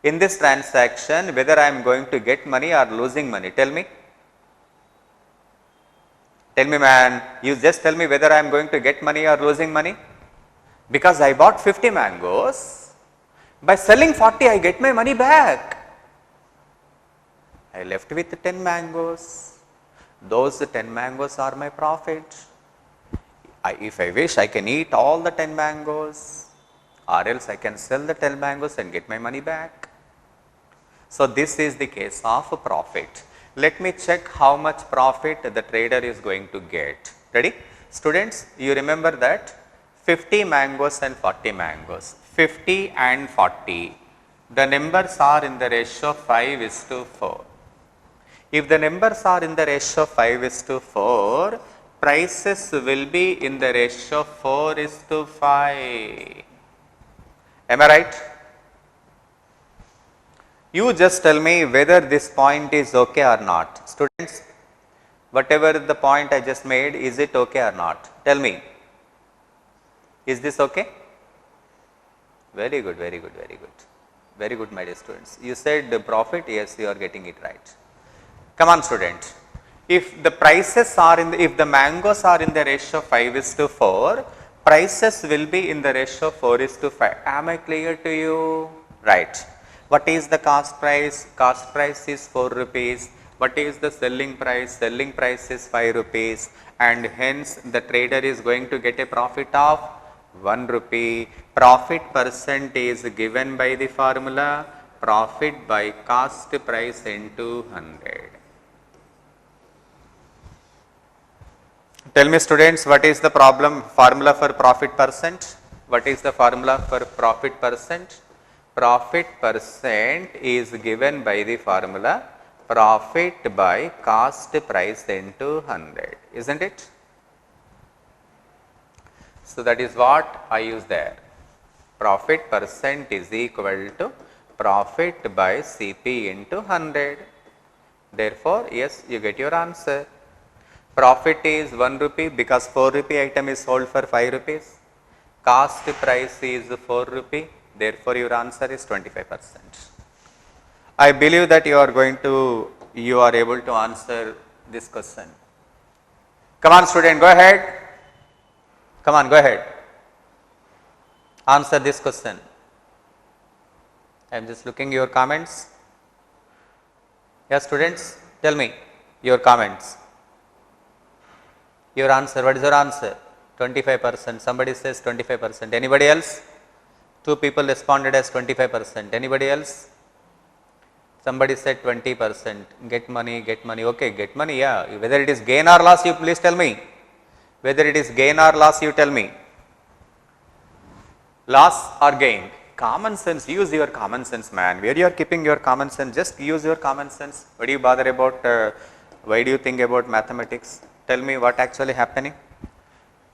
In this transaction, whether I am going to get money or losing money, tell me. Tell me man, you just tell me whether I am going to get money or losing money. Because I bought 50 mangoes, by selling 40 I get my money back. I left with 10 mangoes, those 10 mangoes are my profit. If I wish I can eat all the 10 mangoes or else I can sell the 10 mangoes and get my money back. So this is the case of profit. Let me check how much profit the trader is going to get. Ready? Students, you remember that 50 mangoes and 40 mangoes, 50 and 40, the numbers are in the ratio 5:4. If the numbers are in the ratio 5:4, prices will be in the ratio 4:5. Am I right? You just tell me whether this point is okay or not. Students, whatever the point I just made, is it okay or not? Tell me. Is this okay? Very good, very good, very good. Very good, my dear students. You said the profit, yes, you are getting it right. Come on, student. If the prices are if the mangoes are in the ratio 5:4, prices will be in the ratio 4:5. Am I clear to you? Right. What is the cost price? Cost price is 4 rupees. What is the selling price? Selling price is 5 rupees. And hence the trader is going to get a profit of 1 rupee. Profit percent is given by the formula profit by cost price into 100. Tell me students, what is the formula for profit percent? What is the formula for profit percent? Profit percent is given by the formula profit by cost price into 100, isn't it? So that is what I use there. Profit percent is equal to profit by CP into 100. Therefore, yes, you get your answer. Profit is 1 rupee because 4 rupee item is sold for 5 rupees. Cost price is 4 rupee. Therefore, your answer is 25%. I believe that you are able to answer this question. Come on student, go ahead. Come on, go ahead. Answer this question. I am just looking your comments. Yes, students, Tell me your comments. Your answer, what is your answer? 25%. Somebody says 25%. Anybody else? 2 people responded as 25%. Anybody else? Somebody said 20%. Get money, get money. Okay, get money, yeah. Whether it is gain or loss, you please tell me. Whether it is gain or loss, you tell me. Loss or gain? Common sense, use your common sense, man. Where you are keeping your common sense, just use your common sense. What do you bother about, why do you think about mathematics? Tell me what actually happening.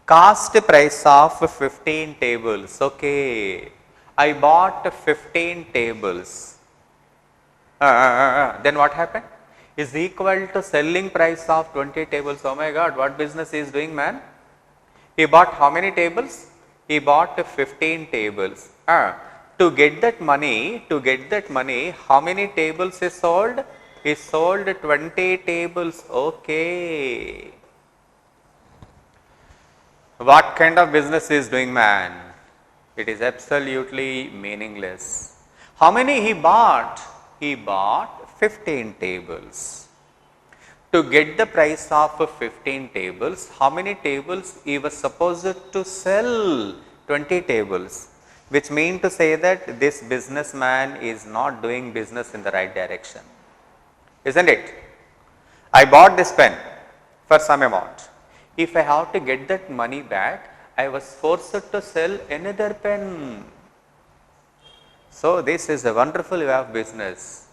Cost price of 15 tables, okay. I bought 15 tables. Then what happened? Is equal to selling price of 20 tables. Oh my God, what business he is doing, man? He bought how many tables? He bought 15 tables. To get that money, how many tables he sold? He sold 20 tables. Okay. What kind of business he is doing, man? It is absolutely meaningless. How many he bought? He bought 15 tables. To get the price of 15 tables, how many tables he was supposed to sell? 20 tables, which mean to say that this businessman is not doing business in the right direction, isn't it? I bought this pen for some amount. If I have to get that money back, I was forced to sell another pen. So this is a wonderful way of business.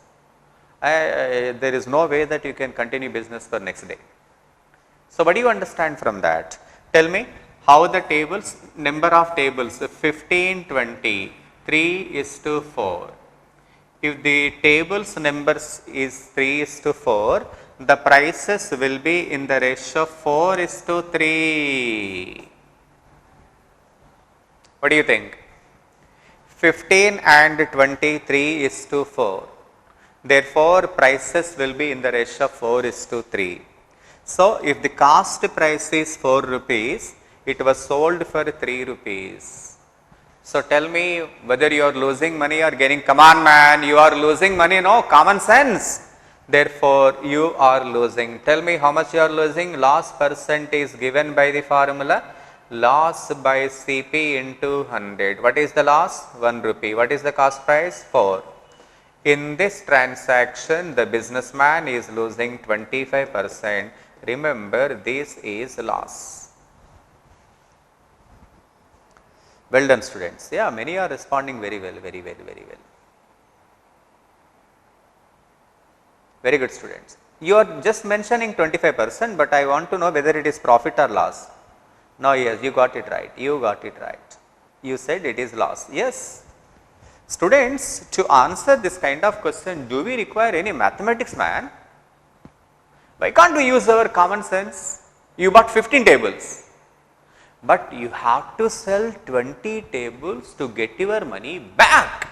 There is no way that you can continue business for next day. So what do you understand from that? Tell me how the tables, number of tables, 15, 20, 3:4. If the tables numbers is 3:4, the prices will be in the ratio 4:3. What do you think? 15 and 23:4. Therefore, prices will be in the ratio 4:3. So, if the cost price is 4 rupees, it was sold for 3 rupees. So, tell me whether you are losing money or gaining. Come on, man, you are losing money, no? Common sense. Therefore, you are losing. Tell me how much you are losing. Loss percent is given by the formula loss by CP into 100. What is the loss? 1 rupee. What is the cost price? 4. In this transaction, the businessman is losing 25%. Remember, this is loss. Well done, students. Yeah, many are responding very well, very well. Very good, students. You are just mentioning 25%, but I want to know whether it is profit or loss. No, yes, you got it right. You got it right. You said it is loss. Yes. Students, to answer this kind of question, do we require any mathematics, man? Why can't we use our common sense? You bought 15 tables, but you have to sell 20 tables to get your money back.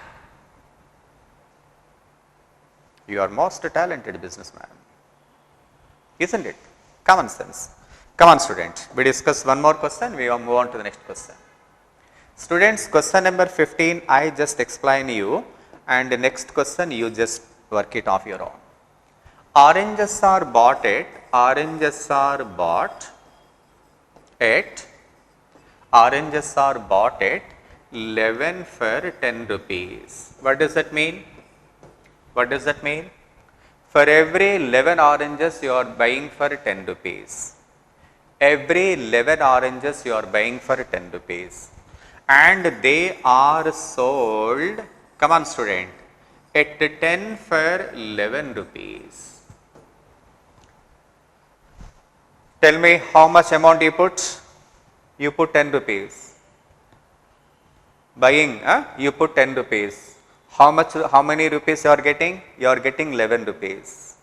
You are most talented businessman, isn't it? Common sense. Come on, student. We discuss one more question. We will move on to the next question. Students, question number 15, I just explain you, and the next question you just work it off your own. Oranges are bought at 11 for 10 rupees. What does that mean? What does that mean? For every 11 oranges you are buying for 10 rupees. Every 11 oranges you are buying for 10 rupees. And they are sold, come on student, at 10 for 11 rupees. Tell me how much amount you put? You put 10 rupees. Buying, you put 10 rupees. How many rupees you are getting? You are getting 11 rupees.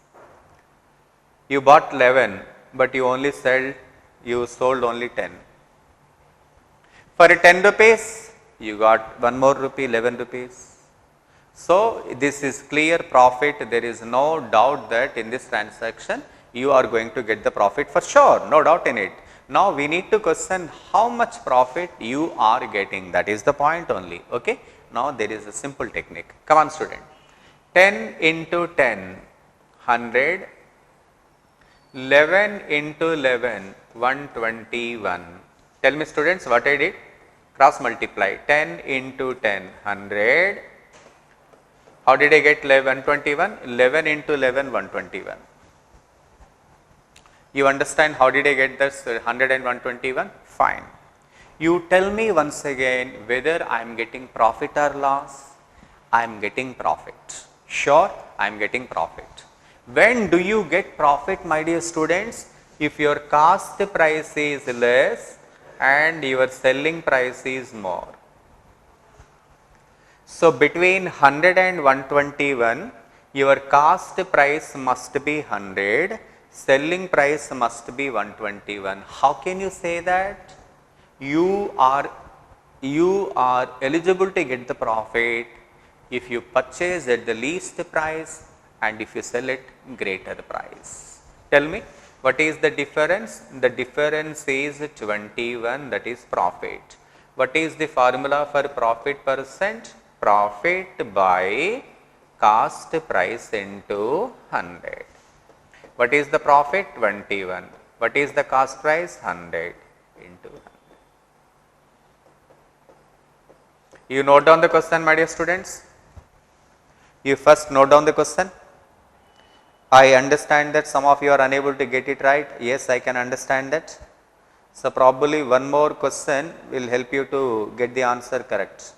You bought 11, but you sold only 10. For 10 rupees, you got 1 more rupee, 11 rupees. So, this is clear profit. There is no doubt that in this transaction, you are going to get the profit for sure. No doubt in it. Now, we need to question how much profit you are getting. That is the point only. Okay. Now, there is a simple technique. Come on, student. 10 into 10, 100. 11 into 11, 121. Tell me students what I did? Cross multiply. 10 into 10, 100. How did I get 121? 11 into 11, 121. You understand how did I get this 100 and 121? Fine. You tell me once again whether I am getting profit or loss. I am getting profit. Sure, I am getting profit. When do you get profit, my dear students? If your cost price is less and your selling price is more. So, between 100 and 121, your cost price must be 100, selling price must be 121. How can you say that? You are eligible to get the profit if you purchase at the least price and if you sell at greater price. Tell me, what is the difference? The difference is 21, that is profit. What is the formula for profit percent? Profit by cost price into 100. What is the profit? 21. What is the cost price? 100 into 100. You note down the question, my dear students. You first note down the question. I understand that some of you are unable to get it right. Yes, I can understand that. So, probably one more question will help you to get the answer correct.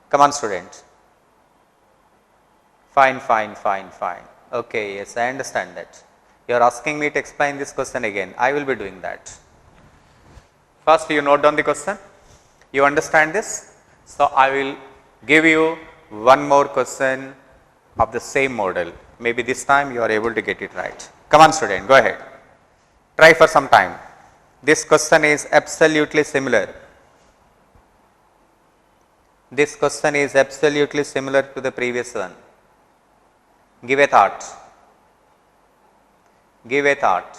Come on, student. Fine, fine, fine, fine. Okay, yes, I understand that. You are asking me to explain this question again. I will be doing that. First, you note down the question. You understand this? So, I will give you one more question of the same model. Maybe this time you are able to get it right. Come on, student, go ahead. Try for some time. This question is absolutely similar. This question is absolutely similar to the previous one. Give a thought. Give a thought.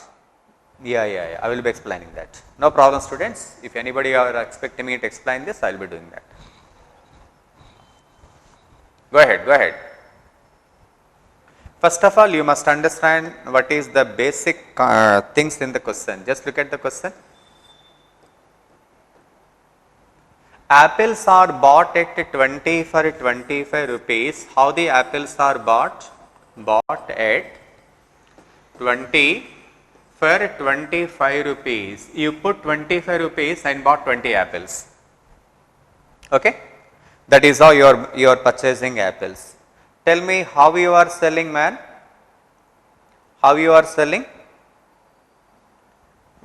Yeah. I will be explaining that. No problem, students. If anybody are expecting me to explain this, I will be doing that. Go ahead. First of all, you must understand what is the basic things in the question. Just look at the question. Apples are bought at 20 for 25 rupees. How the apples are bought? Bought at 20 for 25 rupees. You put 25 rupees and bought 20 apples. Okay? That is how you are purchasing apples. Tell me how you are selling, man? How you are selling?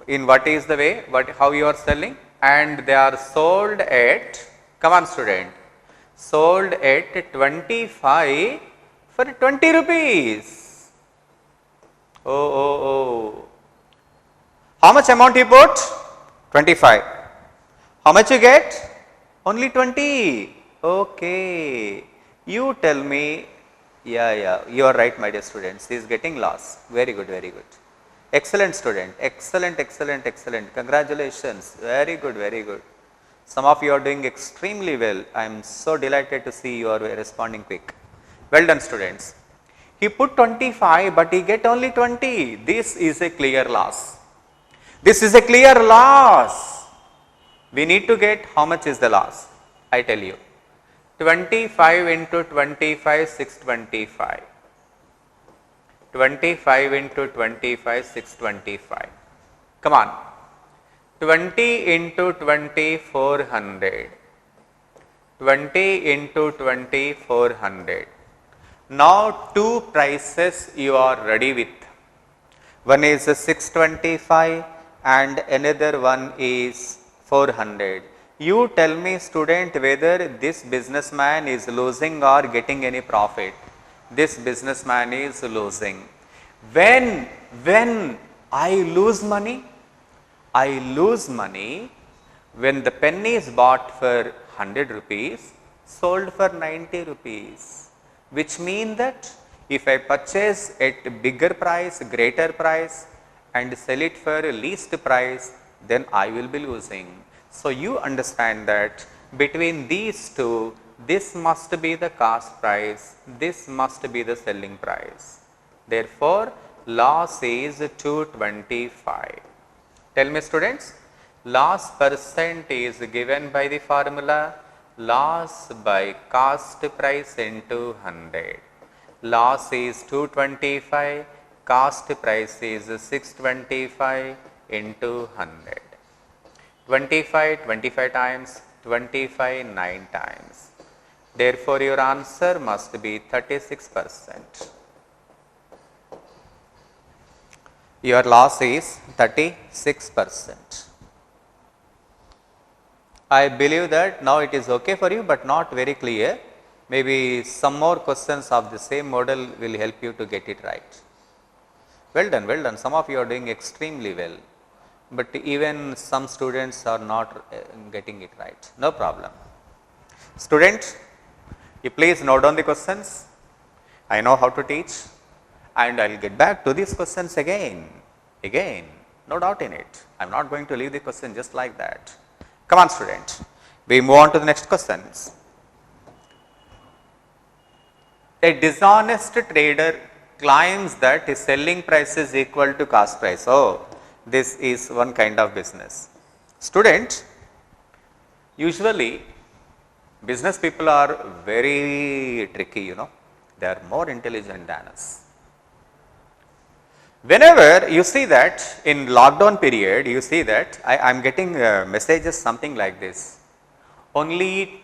In what is the way? How you are selling? And they are sold at, come on student, sold at 25 for 20 rupees. Oh. How much amount you put? 25. How much you get? Only 20. Okay. You tell me. Yeah. You are right, my dear students. He is getting lost. Very good. Excellent student. Excellent. Congratulations. Very good. Some of you are doing extremely well. I am so delighted to see you are responding quick. Well done, students. He put 25, but he get only 20. This is a clear loss. We need to get how much is the loss. I tell you. 25 into 25, 625. 25 into 25, 625. Come on. 20 into 20, 400. 20 into 20, 400. Now, two prices you are ready with. One is 625 and another one is 400. You tell me, student, whether this businessman is losing or getting any profit. This businessman is losing. When I lose money? I lose money when the pen is bought for 100 rupees, sold for 90 rupees. Which means that if I purchase at bigger price, greater price and sell it for least price, then I will be losing. So, you understand that between these two, this must be the cost price, this must be the selling price. Therefore, Loss is 225. Tell me students, loss percent is given by the formula loss by cost price into 100. Loss is 225, cost price is 625 into 100. 25 times, 25 9 times. Therefore, your answer must be 36%. Your loss is 36%. I believe that now it is okay for you, but not very clear. Maybe some more questions of the same model will help you to get it right. Well done, well done. Some of you are doing extremely well, but even some students are not getting it right. No problem. Student, you please note down the questions. I know how to teach, and I will get back to these questions again, no doubt in it. I am not going to leave the question just like that. Come on student, we move on to the next questions. A dishonest trader claims that his selling price is equal to cost price. Oh, this is one kind of business. Student, usually business people are very tricky, you know, they are more intelligent than us. Whenever you see that in lockdown period, you see that I am getting messages something like this. Only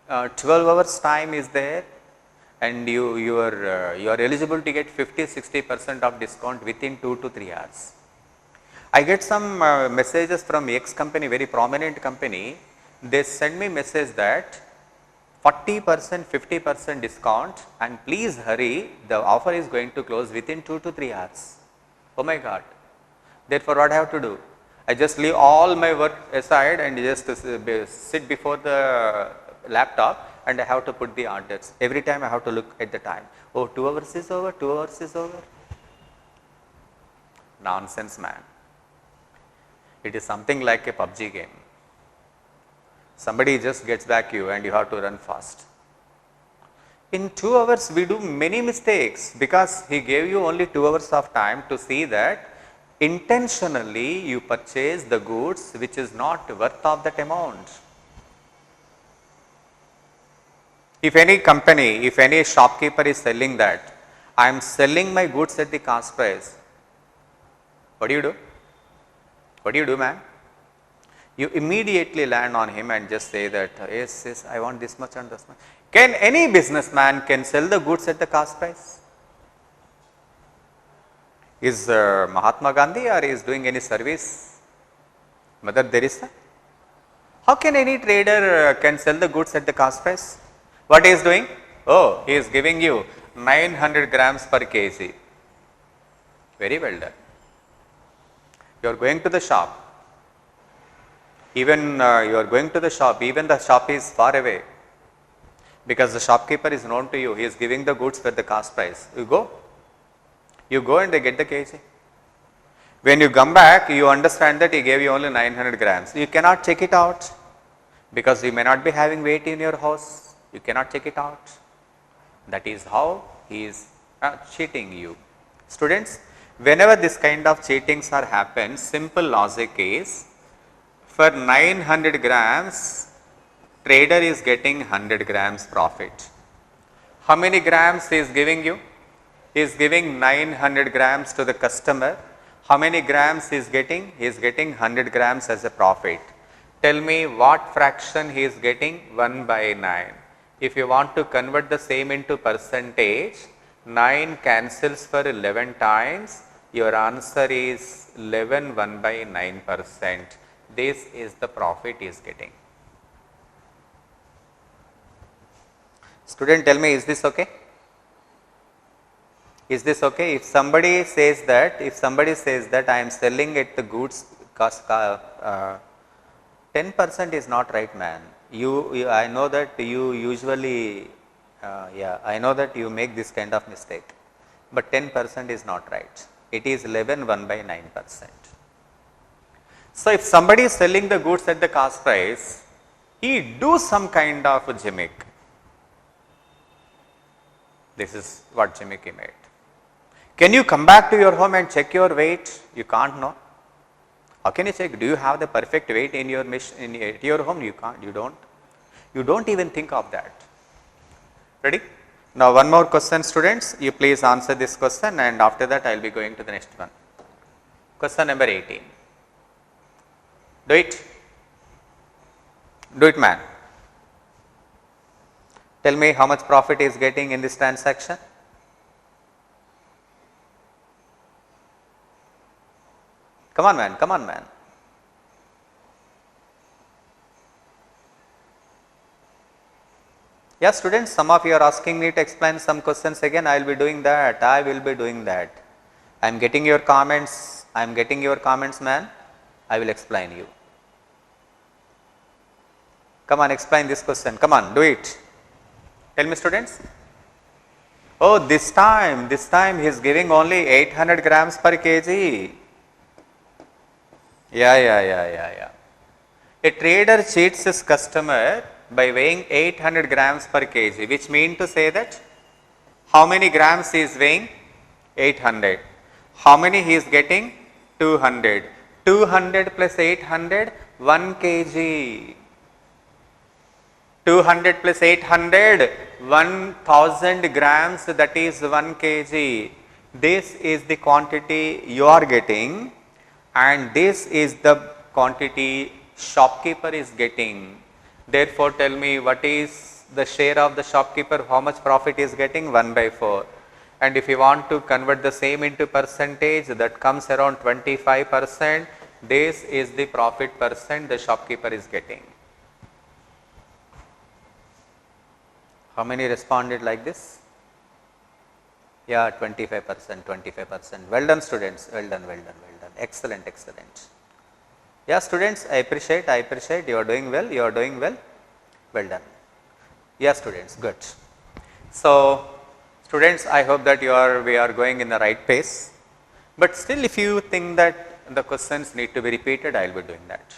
12 hours time is there, and you are eligible to get 50-60% of discount within 2 to 3 hours. I get some messages from X company, very prominent company. They send me message that 40%, 50% discount, and please hurry, the offer is going to close within 2 to 3 hours. Oh my God. Therefore, what I have to do? I just leave all my work aside and just sit before the laptop, and I have to put the orders. Every time I have to look at the time. Oh, 2 hours is over, 2 hours is over. Nonsense, man. It is something like a PUBG game. Somebody just gets back you and you have to run fast. In 2 hours, we do many mistakes because he gave you only 2 hours of time to see that intentionally you purchase the goods which is not worth of that amount. If any company, if any shopkeeper is selling that, I am selling my goods at the cost price, what do you do? What do you do, man? You immediately land on him and just say that, yes, I want this much and this much. Can any businessman can sell the goods at the cost price? Is Mahatma Gandhi or is doing any service? Mother Teresa? How can any trader can sell the goods at the cost price? What he is doing? Oh, he is giving you 900 grams per kg. Very well done. You are going to the shop. Even you are going to the shop, even the shop is far away, because the shopkeeper is known to you, he is giving the goods at the cost price. You go and they get the kg. When you come back, you understand that he gave you only 900 grams. You cannot check it out because you may not be having weight in your house. You cannot check it out. That is how he is cheating you. Students, whenever this kind of cheatings are happen, simple logic is, for 900 grams, trader is getting 100 grams profit. How many grams he is giving you? He is giving 900 grams to the customer. How many grams he is getting? He is getting 100 grams as a profit. Tell me what fraction he is getting? 1 by 9. If you want to convert the same into percentage, 9 cancels for 11 times. Your answer is 11 1 by 9%. This is the profit he is getting. Student, tell me, is this okay? Is this okay? If somebody says that, I am selling at the goods cost, 10% is not right, man. I know that you usually, I know that you make this kind of mistake, but 10% is not right. It is 11 1 by 9%. So, if somebody is selling the goods at the cost price, he do some kind of a gimmick. This is what gimmick he made. Can you come back to your home and check your weight? You can't know. How can you check? Do you have the perfect weight in your at your home? You can't. You don't. You don't even think of that. Ready? Now one more question, students. You please answer this question, and after that I will be going to the next one. Question number 18. Do it. Do it, man. Tell me how much profit is getting in this transaction. Come on, man. Come on, man. Yeah, students, some of you are asking me to explain some questions again. I will be doing that. I will be doing that. I am getting your comments. I am getting your comments, man. I will explain you. Come on, explain this question. Come on, do it. Tell me, students. Oh, this time he is giving only 800 grams per kg. Yeah. A trader cheats his customer by weighing 800 grams per kg, which means to say that how many grams he is weighing? 800. How many he is getting? 200. 200 plus 800, 1 kg. 200 plus 800, 1000 grams, that is 1 kg. This is the quantity you are getting, and this is the quantity shopkeeper is getting. Therefore, tell me what is the share of the shopkeeper, how much profit is getting? 1/4. And if you want to convert the same into percentage, that comes around 25%. This is the profit percent the shopkeeper is getting. How many responded like this? Yeah, 25%, 25%. Well done, students. Well done. Excellent. Yeah, students, I appreciate. You are doing well. Well done. Yeah, students, good. So, students, I hope that we are going in the right pace. But still, if you think that the questions need to be repeated, I will be doing that.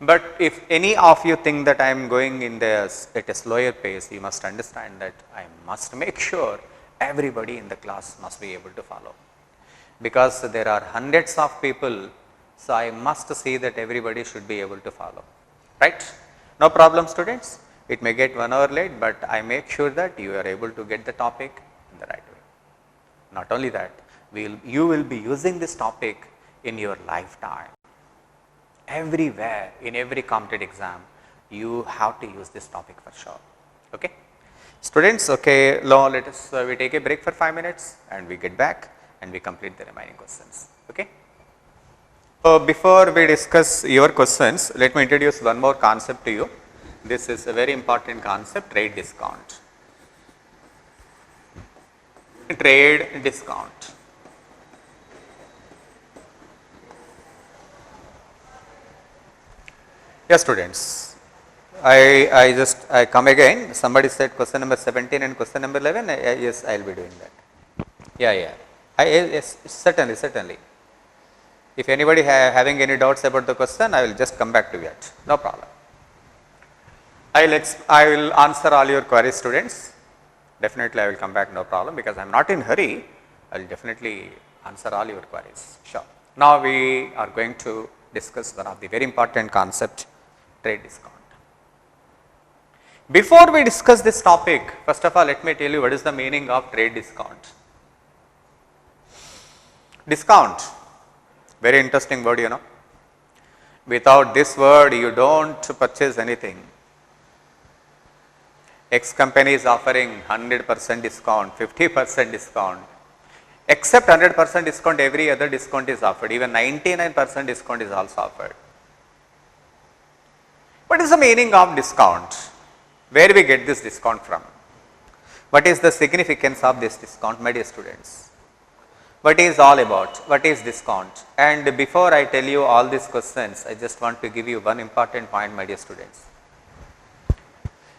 But if any of you think that I am going in at a slower pace, you must understand that I must make sure everybody in the class must be able to follow. Because there are hundreds of people, so I must see that everybody should be able to follow. Right? No problem, students. It may get 1 hour late, but I make sure that you are able to get the topic in the right way. Not only that, you will be using this topic in your lifetime. Everywhere, in every competitive exam, you have to use this topic for sure. Okay, students. Okay, now let us we take a break for 5 minutes and we get back and we complete the remaining questions. Okay. So before we discuss your questions, let me introduce one more concept to you. This is a very important concept: trade discount. Trade discount. Yes, students, I come again. Somebody said question number 17 and question number 11. Yes, I will be doing that. Yeah. Yes, certainly. If anybody having any doubts about the question, I will just come back to that. No problem. I will answer all your queries, students. Definitely, I will come back. No problem, because I am not in hurry. I will definitely answer all your queries. Sure. Now we are going to discuss one of the very important concept. Trade discount. Before we discuss this topic, first of all, let me tell you what is the meaning of trade discount. Discount, very interesting word, you know. Without this word, you don't purchase anything. X company is offering 100% discount, 50% discount. Except 100% discount, every other discount is offered. Even 99% discount is also offered. What is the meaning of discount? Where we get this discount from? What is the significance of this discount, my dear students? What is all about? What is discount? And before I tell you all these questions, I just want to give you one important point, my dear students.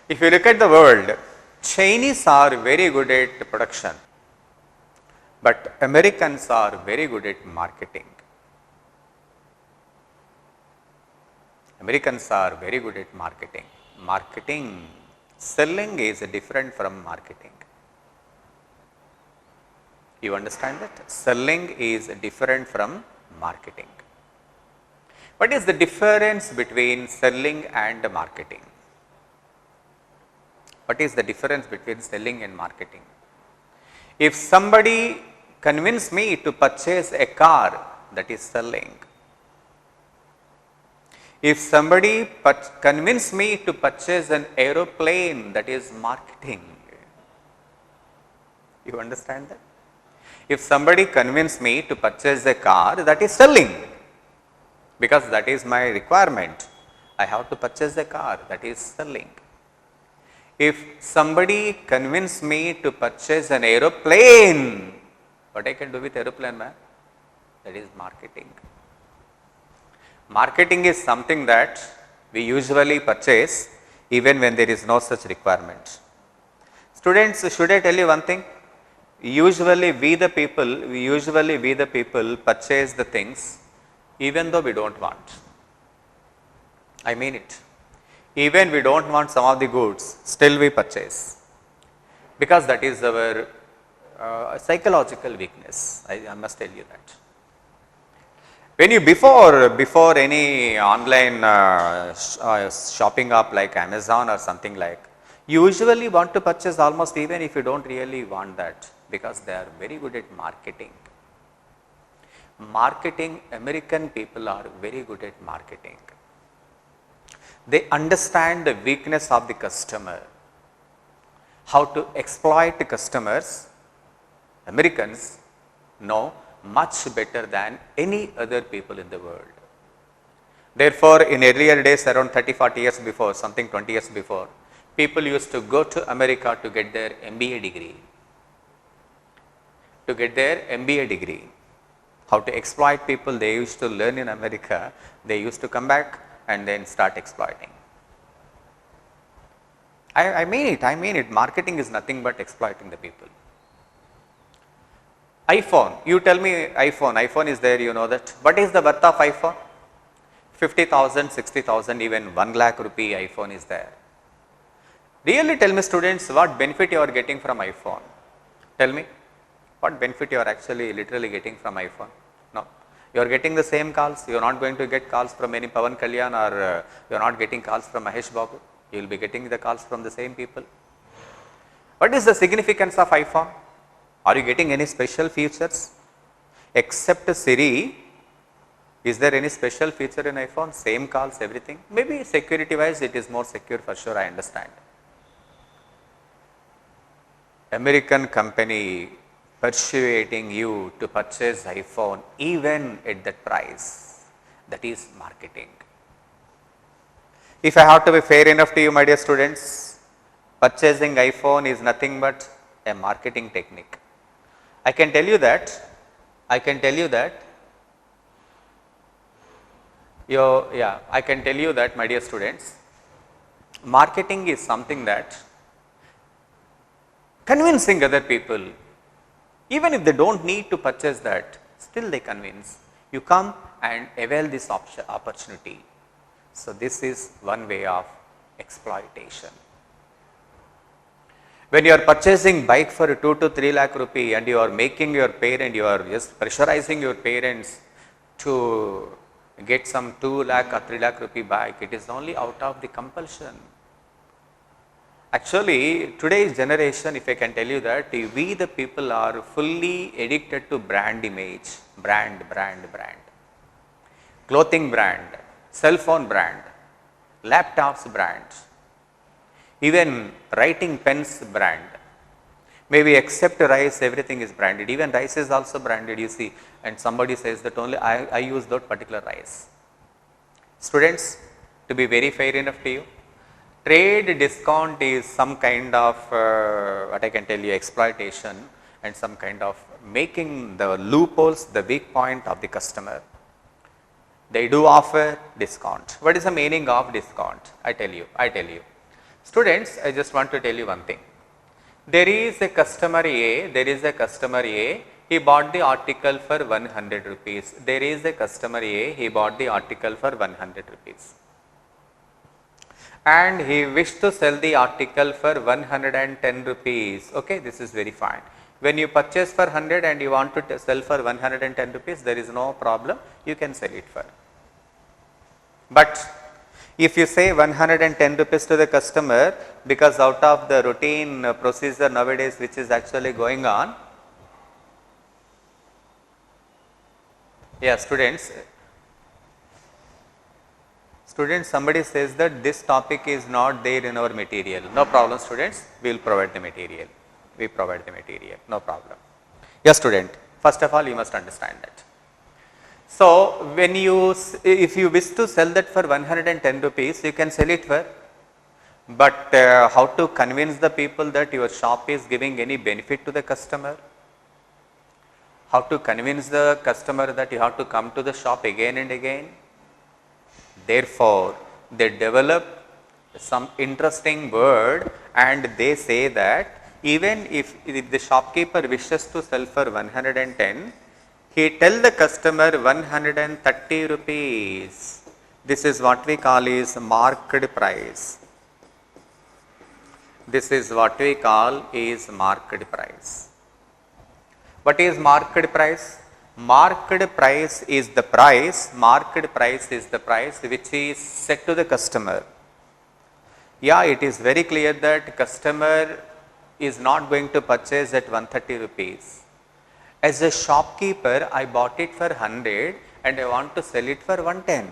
If you look at the world, Chinese are very good at production, but Americans are very good at marketing. Americans are very good at marketing. Selling is different from marketing. You understand that? Selling is different from marketing. What is the difference between selling and marketing? What is the difference between selling and marketing? If somebody convince me to purchase a car, that is selling. If somebody convince me to purchase an aeroplane, that is marketing. You understand that? If somebody convince me to purchase a car, that is selling, because that is my requirement. I have to purchase a car, that is selling. If somebody convince me to purchase an aeroplane, what I can do with aeroplane, man? That is marketing. Marketing is something that we usually purchase even when there is no such requirement. Students, should I tell you one thing? Usually we the people purchase the things even though we don't want. I mean it. Even we don't want some of the goods, still we purchase, because that is our psychological weakness. I must tell you that. When you before any online shopping app like Amazon or something like, you usually want to purchase almost even if you don't really want that, because they are very good at marketing. Marketing, American people are very good at marketing. They understand the weakness of the customer, how to exploit the customers. Americans know much better than any other people in the world. Therefore, in earlier days, around 30-40 years before, something 20 years before, people used to go to America to get their MBA degree. How to exploit people they used to learn in America, they used to come back and then start exploiting. I mean it. Marketing is nothing but exploiting the people. iPhone, you tell me iPhone is there, you know that. What is the worth of iPhone? 50,000, 60,000, even 1 lakh rupee iPhone is there. Really tell me, students, what benefit you are getting from iPhone? Tell me, what benefit you are actually literally getting from iPhone? No. You are getting the same calls. You are not going to get calls from any Pawan Kalyan, or you are not getting calls from Mahesh Babu. You will be getting the calls from the same people. What is the significance of iPhone? Are you getting any special features? Except Siri, is there any special feature in iPhone? Same calls, everything. Maybe security wise it is more secure, for sure, I understand. American company persuading you to purchase iPhone even at that price, that is marketing. If I have to be fair enough to you, my dear students, purchasing iPhone is nothing but a marketing technique. I can tell you that my dear students, marketing is something that convincing other people, even if they don't need to purchase that, still they convince. You come and avail this opportunity. So this is one way of exploitation. When you are purchasing bike for 2 to 3 lakh rupee and you are making your parent, you are just pressurizing your parents to get some 2 lakh or 3 lakh rupee bike, it is only out of the compulsion. Actually, today's generation, if I can tell you that, we the people are fully addicted to brand image, brand. Clothing brand, cell phone brand, laptops brand, even writing pens brand. Maybe except rice, everything is branded. Even rice is also branded, you see, and somebody says that only I use that particular rice. Students, to be very fair enough to you, trade discount is some kind of what I can tell you, exploitation and some kind of making the loopholes the weak point of the customer. They do offer discount. What is the meaning of discount? I tell you. Students, I just want to tell you one thing. There is a customer A, he bought the article for 100 rupees. There is a customer A, he bought the article for 100 rupees. And he wished to sell the article for 110 rupees. Okay, this is very fine. When you purchase for 100 and you want to sell for 110 rupees, there is no problem, you can sell it for. But if you say 110 rupees to the customer, because out of the routine procedure nowadays which is actually going on, yeah, students, somebody says that this topic is not there in our material. No problem, students, we will provide the material. We provide the material, no problem. Yes, student, first of all, you must understand that. So, when you, if you wish to sell that for 110 rupees, you can sell it for, but how to convince the people that your shop is giving any benefit to the customer? How to convince the customer that you have to come to the shop again and again? Therefore, they develop some interesting word and they say that even if the shopkeeper wishes to sell for 110, he tell the customer 130 rupees. This is what we call is marked price. This is what we call is marked price. What is marked price? Marked price is the price, which is set to the customer. Yeah, it is very clear that customer is not going to purchase at 130 rupees. As a shopkeeper, I bought it for 100 and I want to sell it for 110.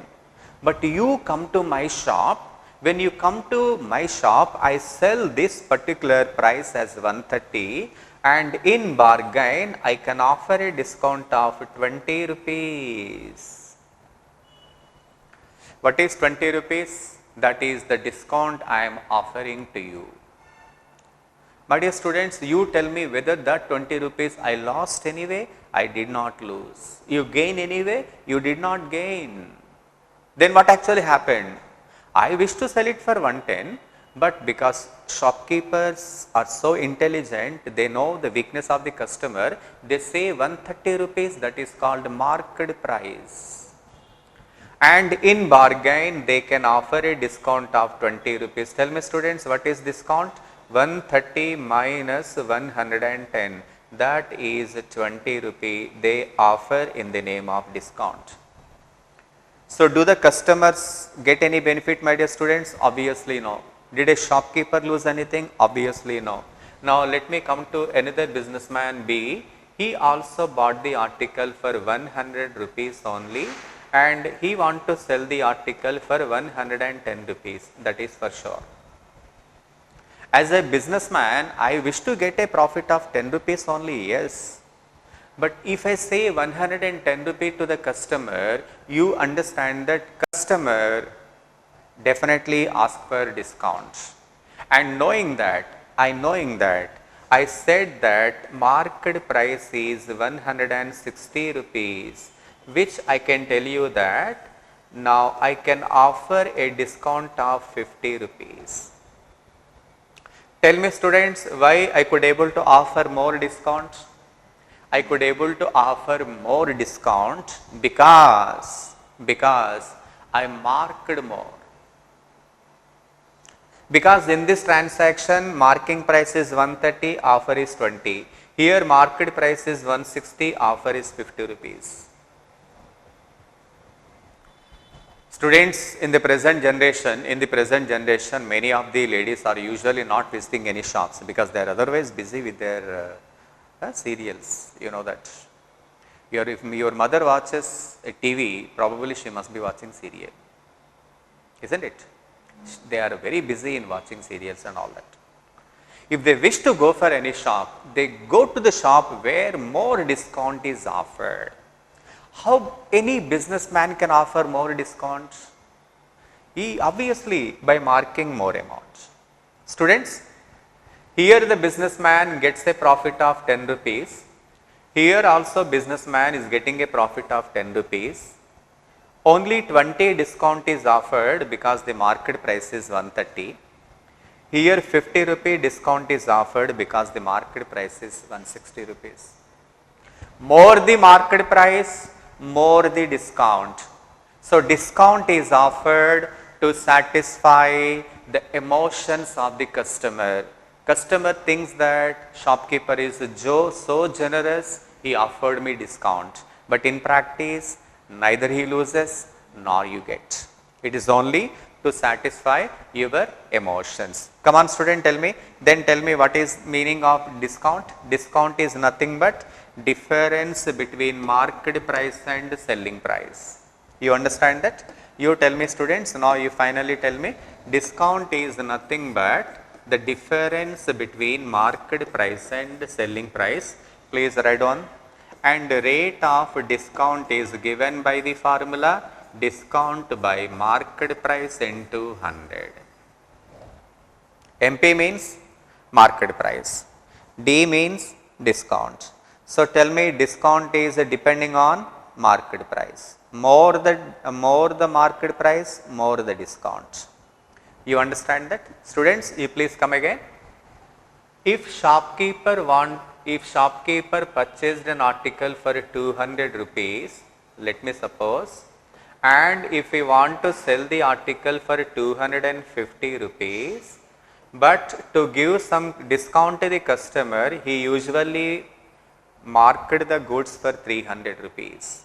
But you come to my shop. When you come to my shop, I sell this particular price as 130 and in bargain, I can offer a discount of 20 rupees. What is 20 rupees? That is the discount I am offering to you. My dear students, you tell me whether that 20 rupees I lost anyway, I did not lose. You gain anyway, you did not gain. Then what actually happened? I wish to sell it for 110, but because shopkeepers are so intelligent, they know the weakness of the customer, they say 130 rupees, that is called marked price. And in bargain, they can offer a discount of 20 rupees. Tell me students, what is discount? 130 minus 110, that is 20 rupee they offer in the name of discount. So, do the customers get any benefit, my dear students? Obviously no. Did a shopkeeper lose anything? Obviously no. Now, let me come to another businessman B. He also bought the article for 100 rupees only and he want to sell the article for 110 rupees, that is for sure. As a businessman, I wish to get a profit of 10 rupees only, yes. But if I say 110 rupees to the customer, you understand that customer definitely ask for discounts. And knowing that, I said that market price is 160 rupees, which I can tell you that now I can offer a discount of 50 rupees. Tell me students, why I could able to offer more discount? I could able to offer more discount because I marked more. Because in this transaction, marking price is 130, offer is 20. Here market price is 160, offer is 50 rupees. Students, in the present generation, many of the ladies are usually not visiting any shops because they are otherwise busy with their serials. You know that. If your mother watches a TV, probably she must be watching serial, isn't it? They are very busy in watching serials and all that. If they wish to go for any shop, they go to the shop where more discount is offered. How any businessman can offer more discounts? He obviously by marking more amount. Students, here the businessman gets a profit of 10 rupees. Here also businessman is getting a profit of 10 rupees. Only 20 discount is offered because the market price is 130. Here 50 rupee discount is offered because the market price is 160 rupees. More the market price, more the discount. So, discount is offered to satisfy the emotions of the customer. Customer thinks that shopkeeper is so generous, he offered me discount. But in practice, neither he loses nor you get. It is only to satisfy your emotions. Come on student, tell me. Then tell me what is meaning of discount. Discount is nothing but difference between market price and selling price. You understand that? You tell me students, now you finally tell me. Discount is nothing but the difference between market price and selling price. Please write on. And rate of discount is given by the formula discount by market price into 100. MP means market price. D means discount. So tell me discount is depending on market price. More the market price, more the discount. You understand that? Students, you please come again. If shopkeeper purchased an article for 200 rupees, let me suppose, and if we want to sell the article for 250 rupees, but to give some discount to the customer, he usually marked the goods for 300 rupees.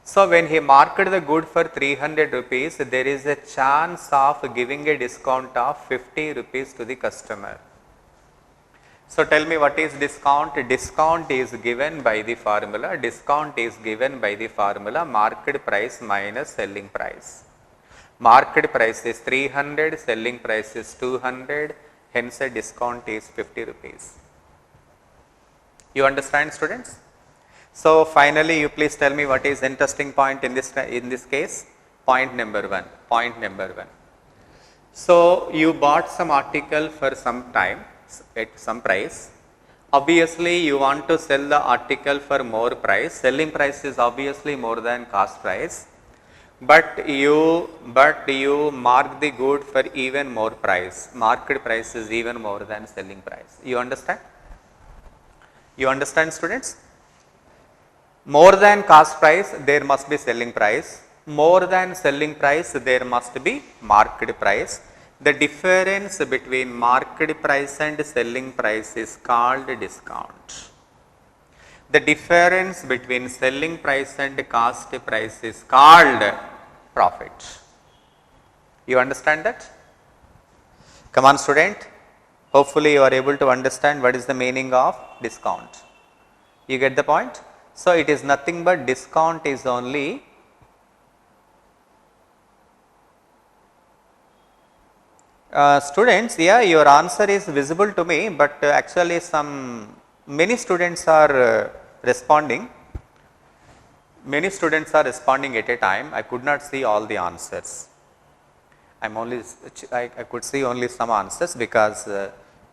So when he marked the good for 300 rupees, there is a chance of giving a discount of 50 rupees to the customer. So tell me what is discount? Discount is given by the formula. Discount is given by the formula market price minus selling price. Market price is 300, selling price is 200, hence a discount is 50 rupees. You understand students? So finally you please tell me what is interesting point in this case. Point number one. So you bought some article for some time at some price. Obviously you want to sell the article for more price. Selling price is obviously more than cost price. But you mark the good for even more price. Market price is even more than selling price. You understand? You understand students? More than cost price, there must be selling price. More than selling price, there must be market price. The difference between market price and selling price is called discount. The difference between selling price and cost price is called profit. You understand that? Come on student. Hopefully you are able to understand what is the meaning of discount. You get the point? So it is nothing but discount is only students, yeah, your answer is visible to me, but actually many students are responding. Many students are responding at a time. I could not see all the answers. I could see only some answers because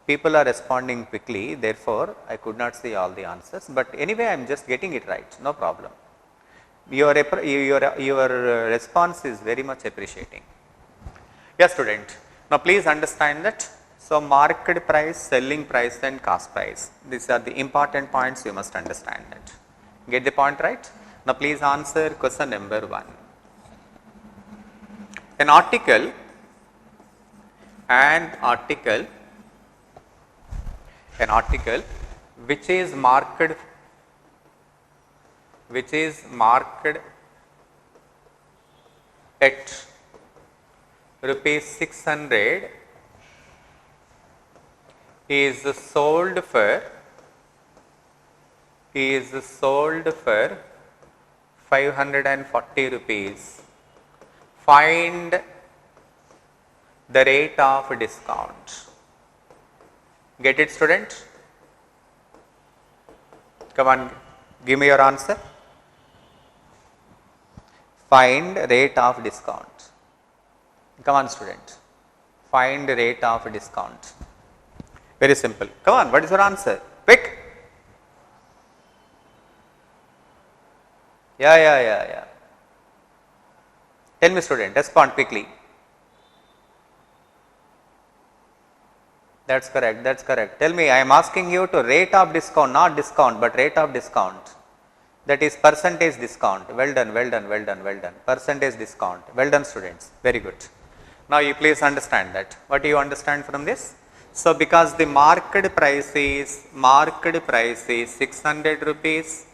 people are responding quickly. Therefore, I could not see all the answers. But anyway, I am just getting it right. No problem. Your response is very much appreciating. Yes, student. Now, please understand that. So, market price, selling price and cost price. These are the important points you must understand that. Get the point right? Now, please answer question number 1. An article which is marked at rupees 600 is sold for 540 rupees. Find the rate of discount. Get it, student? Come on, give me your answer. Find rate of discount. Come on, student. Find rate of discount. Very simple. Come on, what is your answer? Quick. Yeah. Tell me, student, respond quickly. That's correct. Tell me, I am asking you to rate of discount, not discount, but rate of discount. That is percentage discount. Well done. Percentage discount. Well done, students. Very good. Now you please understand that. What do you understand from this? So because the market price is 600 rupees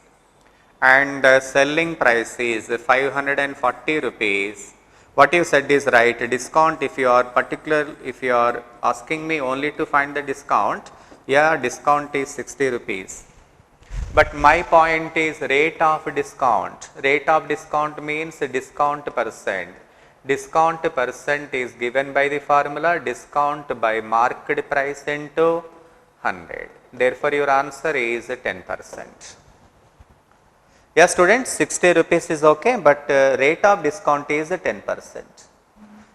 and selling price is 540 rupees. What you said is right. Discount, if you are asking me only to find the discount, yeah, discount is 60 rupees. But my point is rate of discount. Rate of discount means discount percent. Discount percent is given by the formula discount by market price into 100. Therefore, your answer is 10%. Yes, students, 60 rupees is okay, but rate of discount is 10%.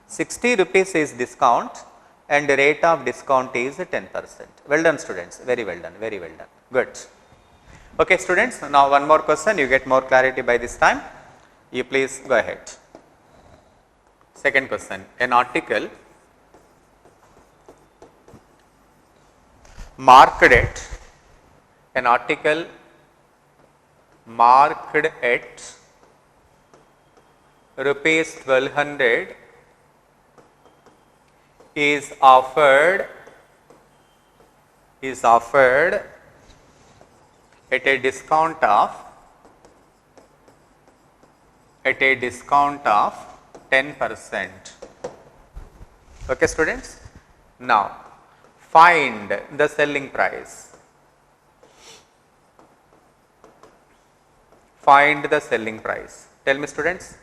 60 rupees is discount and rate of discount is 10%. Well done, students. Very well done. Very well done. Good. Okay, students. Now, one more question. You get more clarity by this time. You please go ahead. Second question. An article marked at rupees 1200 is offered at a discount of 10%. Okay, students. Now, find the selling price. Find the selling price. Tell me, students.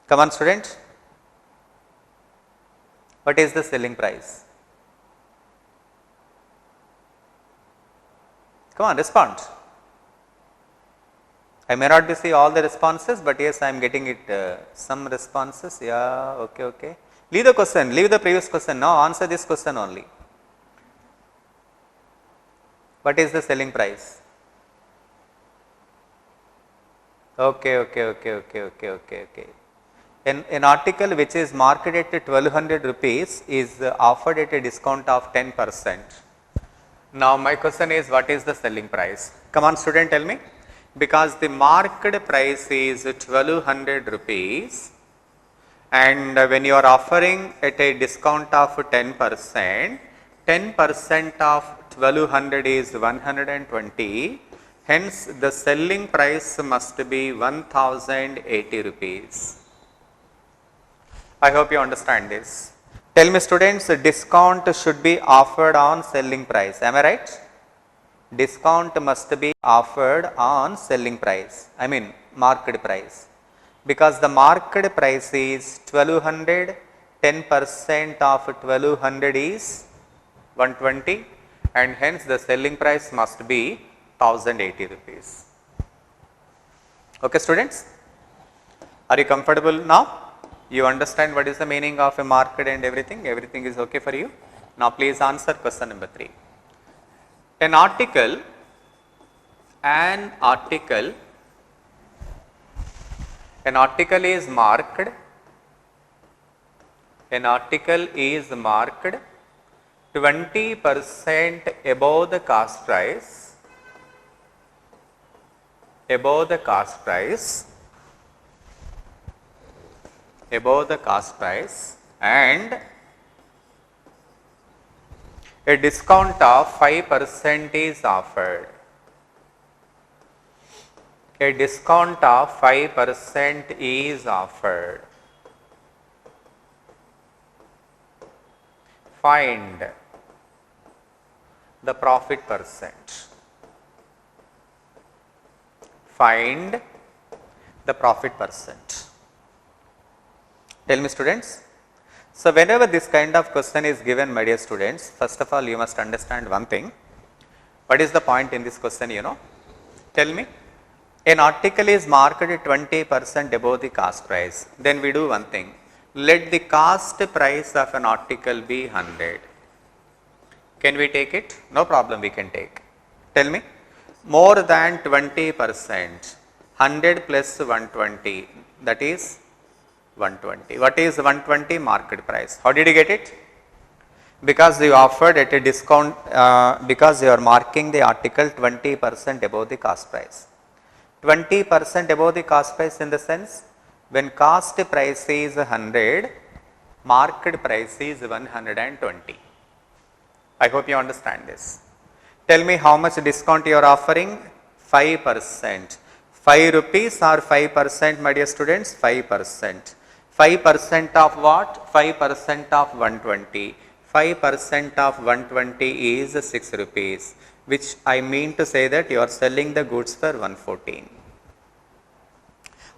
Come on, students. What is the selling price? Come on, respond. I may not be see all the responses, but yes, I am getting it some responses. Yeah, okay. Leave the question, leave the previous question. Now answer this question only. What is the selling price? Okay. An article which is marketed at 1200 rupees is offered at a discount of 10%. Now my question is, what is the selling price? Come on, student, tell me. Because the market price is 1200 rupees and when you are offering at a discount of 10%, 10% of 1200 is 120, hence the selling price must be 1080 rupees. I hope you understand this. Tell me, students, discount should be offered on selling price. Am I right? Discount must be offered on selling price, I mean market price, because the market price is 1200, 10% of 1200 is 120 and hence the selling price must be 1080 rupees. Okay, students, are you comfortable now? You understand what is the meaning of a market and everything? Everything is okay for you? Now please answer question number 3. An article is marked 20% above the cost price and a discount of 5% is offered. A discount of 5% is offered. Find the profit percent. Find the profit percent. Tell me, students. So, whenever this kind of question is given, my dear students, first of all you must understand one thing. What is the point in this question, you know? Tell me. An article is marketed 20% above the cost price. Then we do one thing. Let the cost price of an article be 100. Can we take it? No problem, we can take. Tell me. More than 20%. 100 plus 120, that is 120. What is 120? Market price. How did you get it? Because you offered at a discount, because you are marking the article 20% above the cost price. 20% above the cost price in the sense, when cost price is 100, Market price is 120. I hope you understand this. Tell me how much discount you are offering? 5%. 5 rupees or 5%, my dear students? 5%. 5% of what? 5% of 120. 5% of 120 is 6 rupees, which I mean to say that you are selling the goods for 114.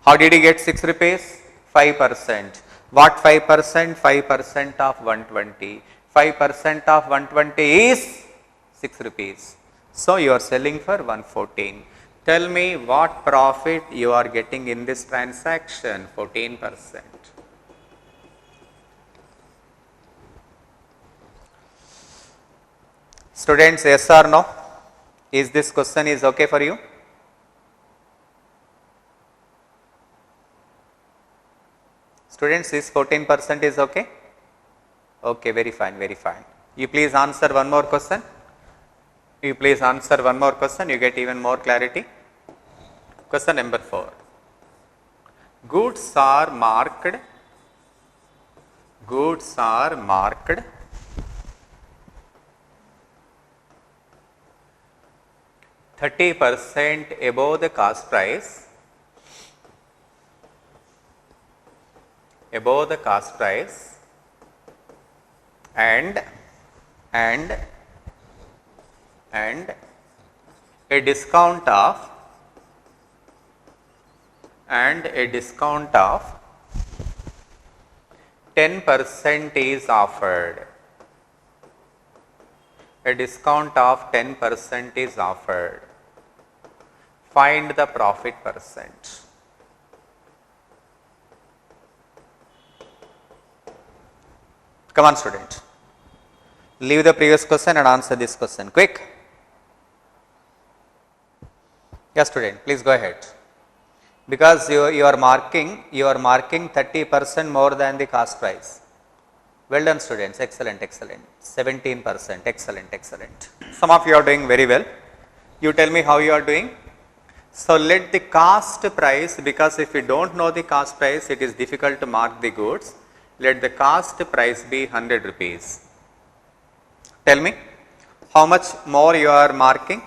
How did you get 6 rupees? 5%. What 5%? 5% of 120. 5% of 120 is 6 rupees. So, you are selling for 114. Tell me what profit you are getting in this transaction? 14%. Students, yes or no? Is this question is okay for you? Students, is 14% is okay? Okay, very fine, very fine. You please answer one more question. You please answer one more question, you get even more clarity. Question number 4. Goods are marked 30% above the cost price, and a discount of 10% is offered. A discount of 10% is offered. Find the profit percent. Come on, student. Leave the previous question and answer this question. Quick. Yes, student, please go ahead. Because you are marking 30% more than the cost price. Well done, students. Excellent, excellent. 17%. Excellent, excellent. Some of you are doing very well. You tell me how you are doing. So, let the cost price, because if you don't know the cost price, it is difficult to mark the goods. Let the cost price be 100 rupees. Tell me how much more you are marking?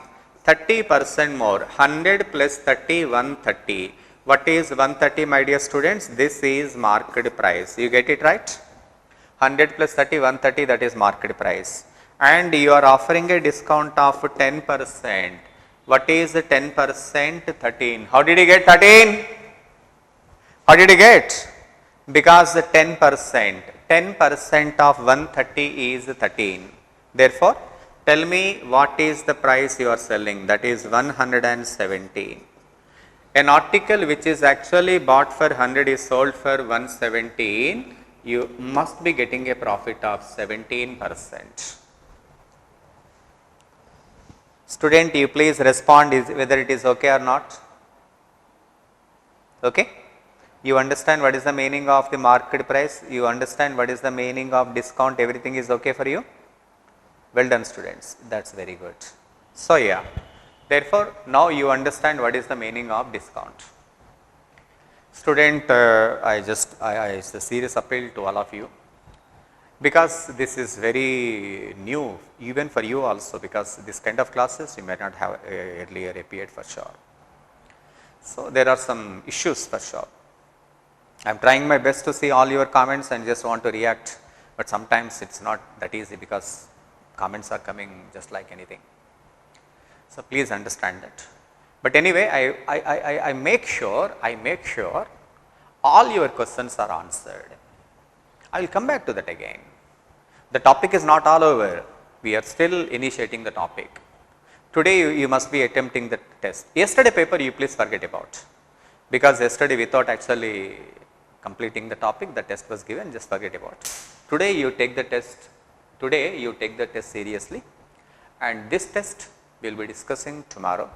30% more. 100 plus 30, 130. What is 130, my dear students? This is market price. You get it right? 100 plus 30, 130, that is market price. And you are offering a discount of 10%. What is 10%? 13. How did you get 13? How did you get? Because 10% of 130 is 13. Therefore, tell me what is the price you are selling? That is 117. An article which is actually bought for 100 is sold for 117. You must be getting a profit of 17%. Student, you please respond whether it is okay or not. Okay? You understand what is the meaning of the market price? You understand what is the meaning of discount? Everything is okay for you? Well done, students. That's very good. So, yeah. Therefore, now you understand what is the meaning of discount. Student, it's a serious appeal to all of you, because this is very new even for you also, because this kind of classes you may not have earlier appeared for sure. So, there are some issues for sure. I am trying my best to see all your comments and just want to react, but sometimes it is not that easy because comments are coming just like anything. So, please understand that. But anyway, I make sure all your questions are answered. I will come back to that again. The topic is not all over, we are still initiating the topic. Today you must be attempting the test. Yesterday paper you please forget about, because yesterday without actually completing the topic, the test was given, just forget about. Today you take the test seriously, and this test we will be discussing tomorrow.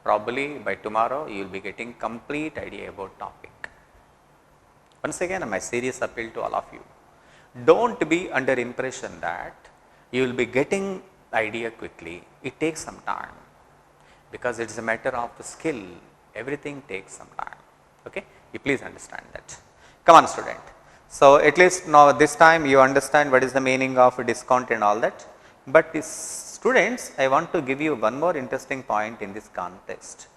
Probably by tomorrow you will be getting complete idea about topic. Once again, my serious appeal to all of you, don't be under impression that you will be getting idea quickly. It takes some time, because it is a matter of skill. Everything takes some time. Okay, you please understand that. Come on, student. So, at least now this time you understand what is the meaning of discount and all that, but students, I want to give you one more interesting point in this context.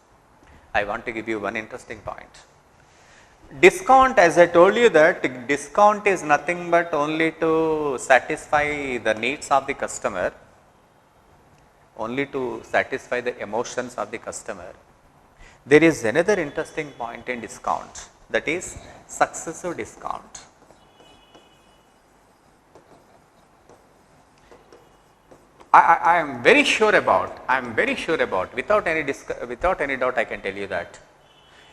I want to give you one interesting point. Discount, as I told you that discount is nothing but only to satisfy the needs of the customer, only to satisfy the emotions of the customer. There is another interesting point in discount, that is successive discount. I am very sure about, without any doubt I can tell you that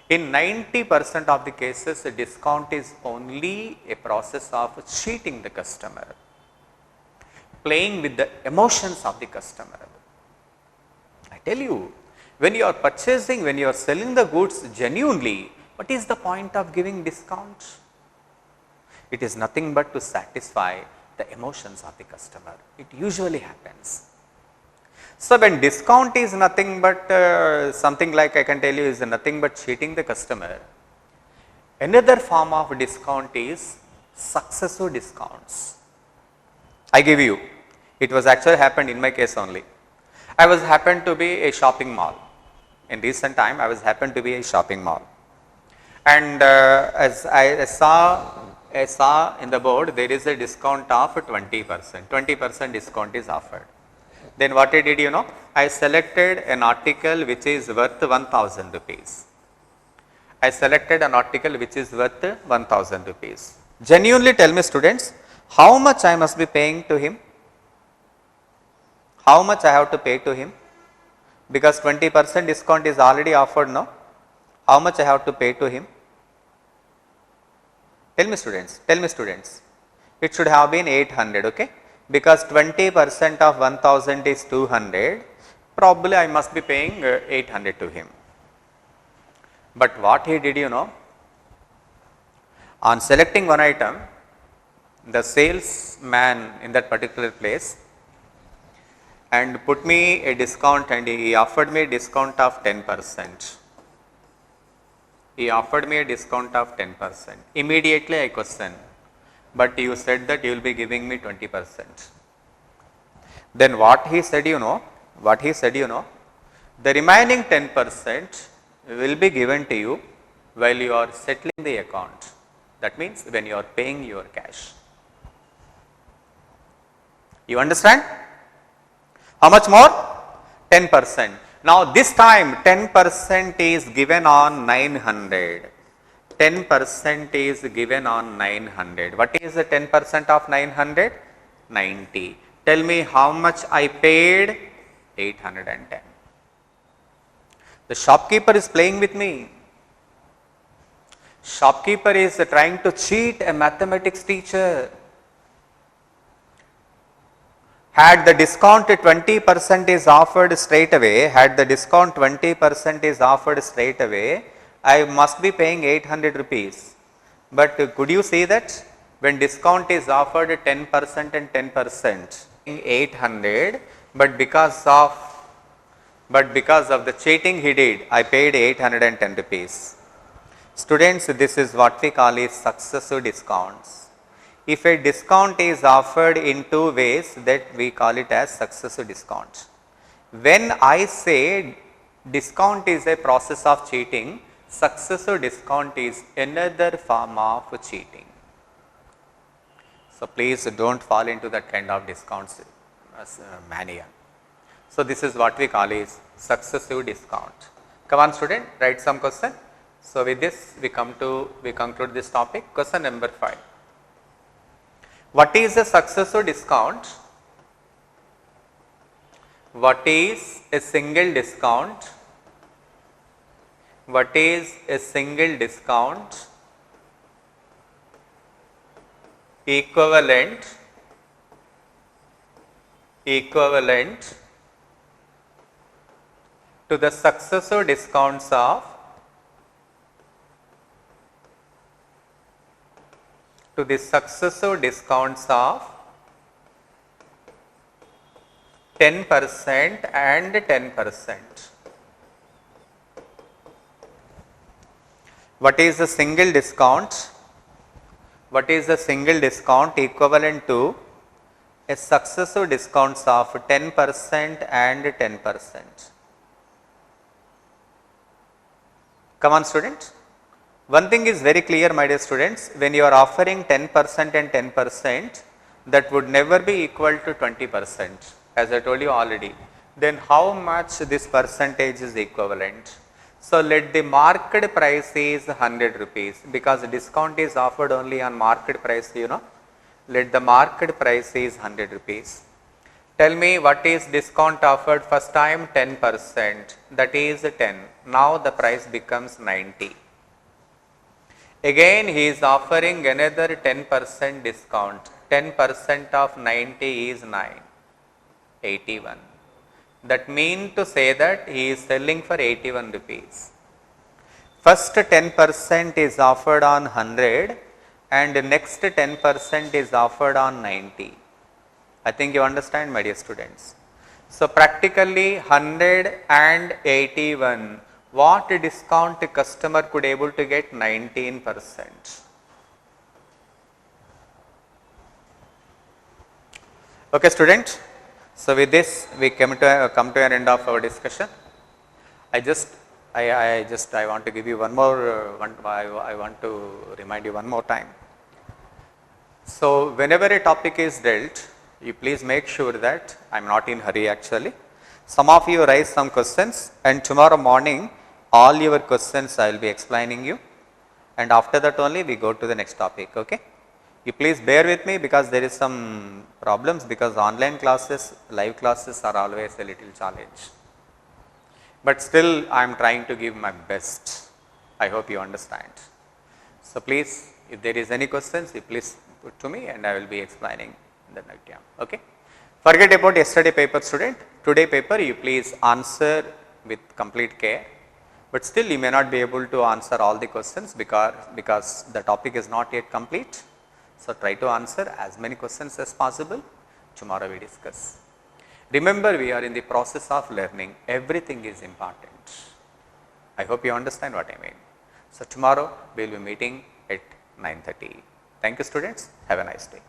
in 90% of the cases, a discount is only a process of cheating the customer, playing with the emotions of the customer. I tell you, when you are purchasing, when you are selling the goods genuinely, what is the point of giving discount? It is nothing but to satisfy the emotions of the customer. It usually happens. So, when discount is nothing but something like I can tell you is nothing but cheating the customer, another form of discount is successive discounts. I give you, it was actually happened in my case only. I was happened to be a shopping mall. In recent time, I was happened to be a shopping mall, and as I saw in the board, there is a discount of 20%. 20% discount is offered. Then what I did, you know, I selected an article which is worth 1000 rupees. I selected an article which is worth 1000 rupees. Genuinely tell me, students, how much I must be paying to him? How much I have to pay to him? Because 20% discount is already offered now. How much I have to pay to him? Tell me, students, it should have been 800, okay? Because 20% of 1000 is 200, probably I must be paying 800 to him. But what he did, you know, on selecting one item, the salesman in that particular place and put me a discount, and he offered me a discount of 10%. He offered me a discount of 10%. Immediately I questioned, but you said that you will be giving me 20%. Then what he said, you know, the remaining 10% will be given to you while you are settling the account. That means when you are paying your cash. You understand? How much more? 10%. Now this time 10% is given on 900. 10% is given on 900. What is the 10% of 900? 90. Tell me how much I paid? 810. The shopkeeper is playing with me. Shopkeeper is trying to cheat a mathematics teacher. Had the discount 20% is offered straight away, I must be paying 800 rupees. But could you see that when discount is offered 10% and 10%, 800, but because of the cheating he did, I paid 810 rupees. Students, this is what we call is successive discounts. If a discount is offered in two ways, that we call it as successive discount. When I say discount is a process of cheating, successive discount is another form of cheating. So, please do not fall into that kind of discounts mania. So, this is what we call is successive discount. Come on student, write some question. So, with this we conclude this topic. Question number 5. What is a successive discount? What is a single discount? What is a single discount? Equivalent to the successive discounts of 10% and 10%. What is the single discount? what is the single discount equivalent to a successive discounts of 10% and 10%. Come on students. One thing is very clear, my dear students, when you are offering 10% and 10%, that would never be equal to 20%, as I told you already. Then how much this percentage is equivalent? So let the market price is 100 rupees, because discount is offered only on market price, you know. Let the market price is 100 rupees. Tell me what is discount offered first time? 10%, that is 10. Now the price becomes 90. Again he is offering another 10% discount. 10% of 90 is 9, 81. That means to say that he is selling for 81 rupees. First 10% is offered on 100 and next 10% is offered on 90. I think you understand, my dear students. So practically 100 and 81, what discount the customer could able to get? 19%. Okay student, so with this we come to an end of our discussion. I want to give you one more, I want to remind you one more time. So whenever a topic is dealt, you please make sure that I am not in hurry actually. Some of you raise some questions and tomorrow morning all your questions I will be explaining you, and after that only we go to the next topic, okay. You please bear with me because there is some problems, because online classes, live classes are always a little challenge. But still I am trying to give my best. I hope you understand. So please, if there is any questions, you please put to me and I will be explaining in the next time, okay. Forget about yesterday paper student. Today paper you please answer with complete care. But still you may not be able to answer all the questions because the topic is not yet complete. So try to answer as many questions as possible. Tomorrow we discuss. Remember, we are in the process of learning. Everything is important. I hope you understand what I mean. So tomorrow we will be meeting at 9:30. Thank you students. Have a nice day.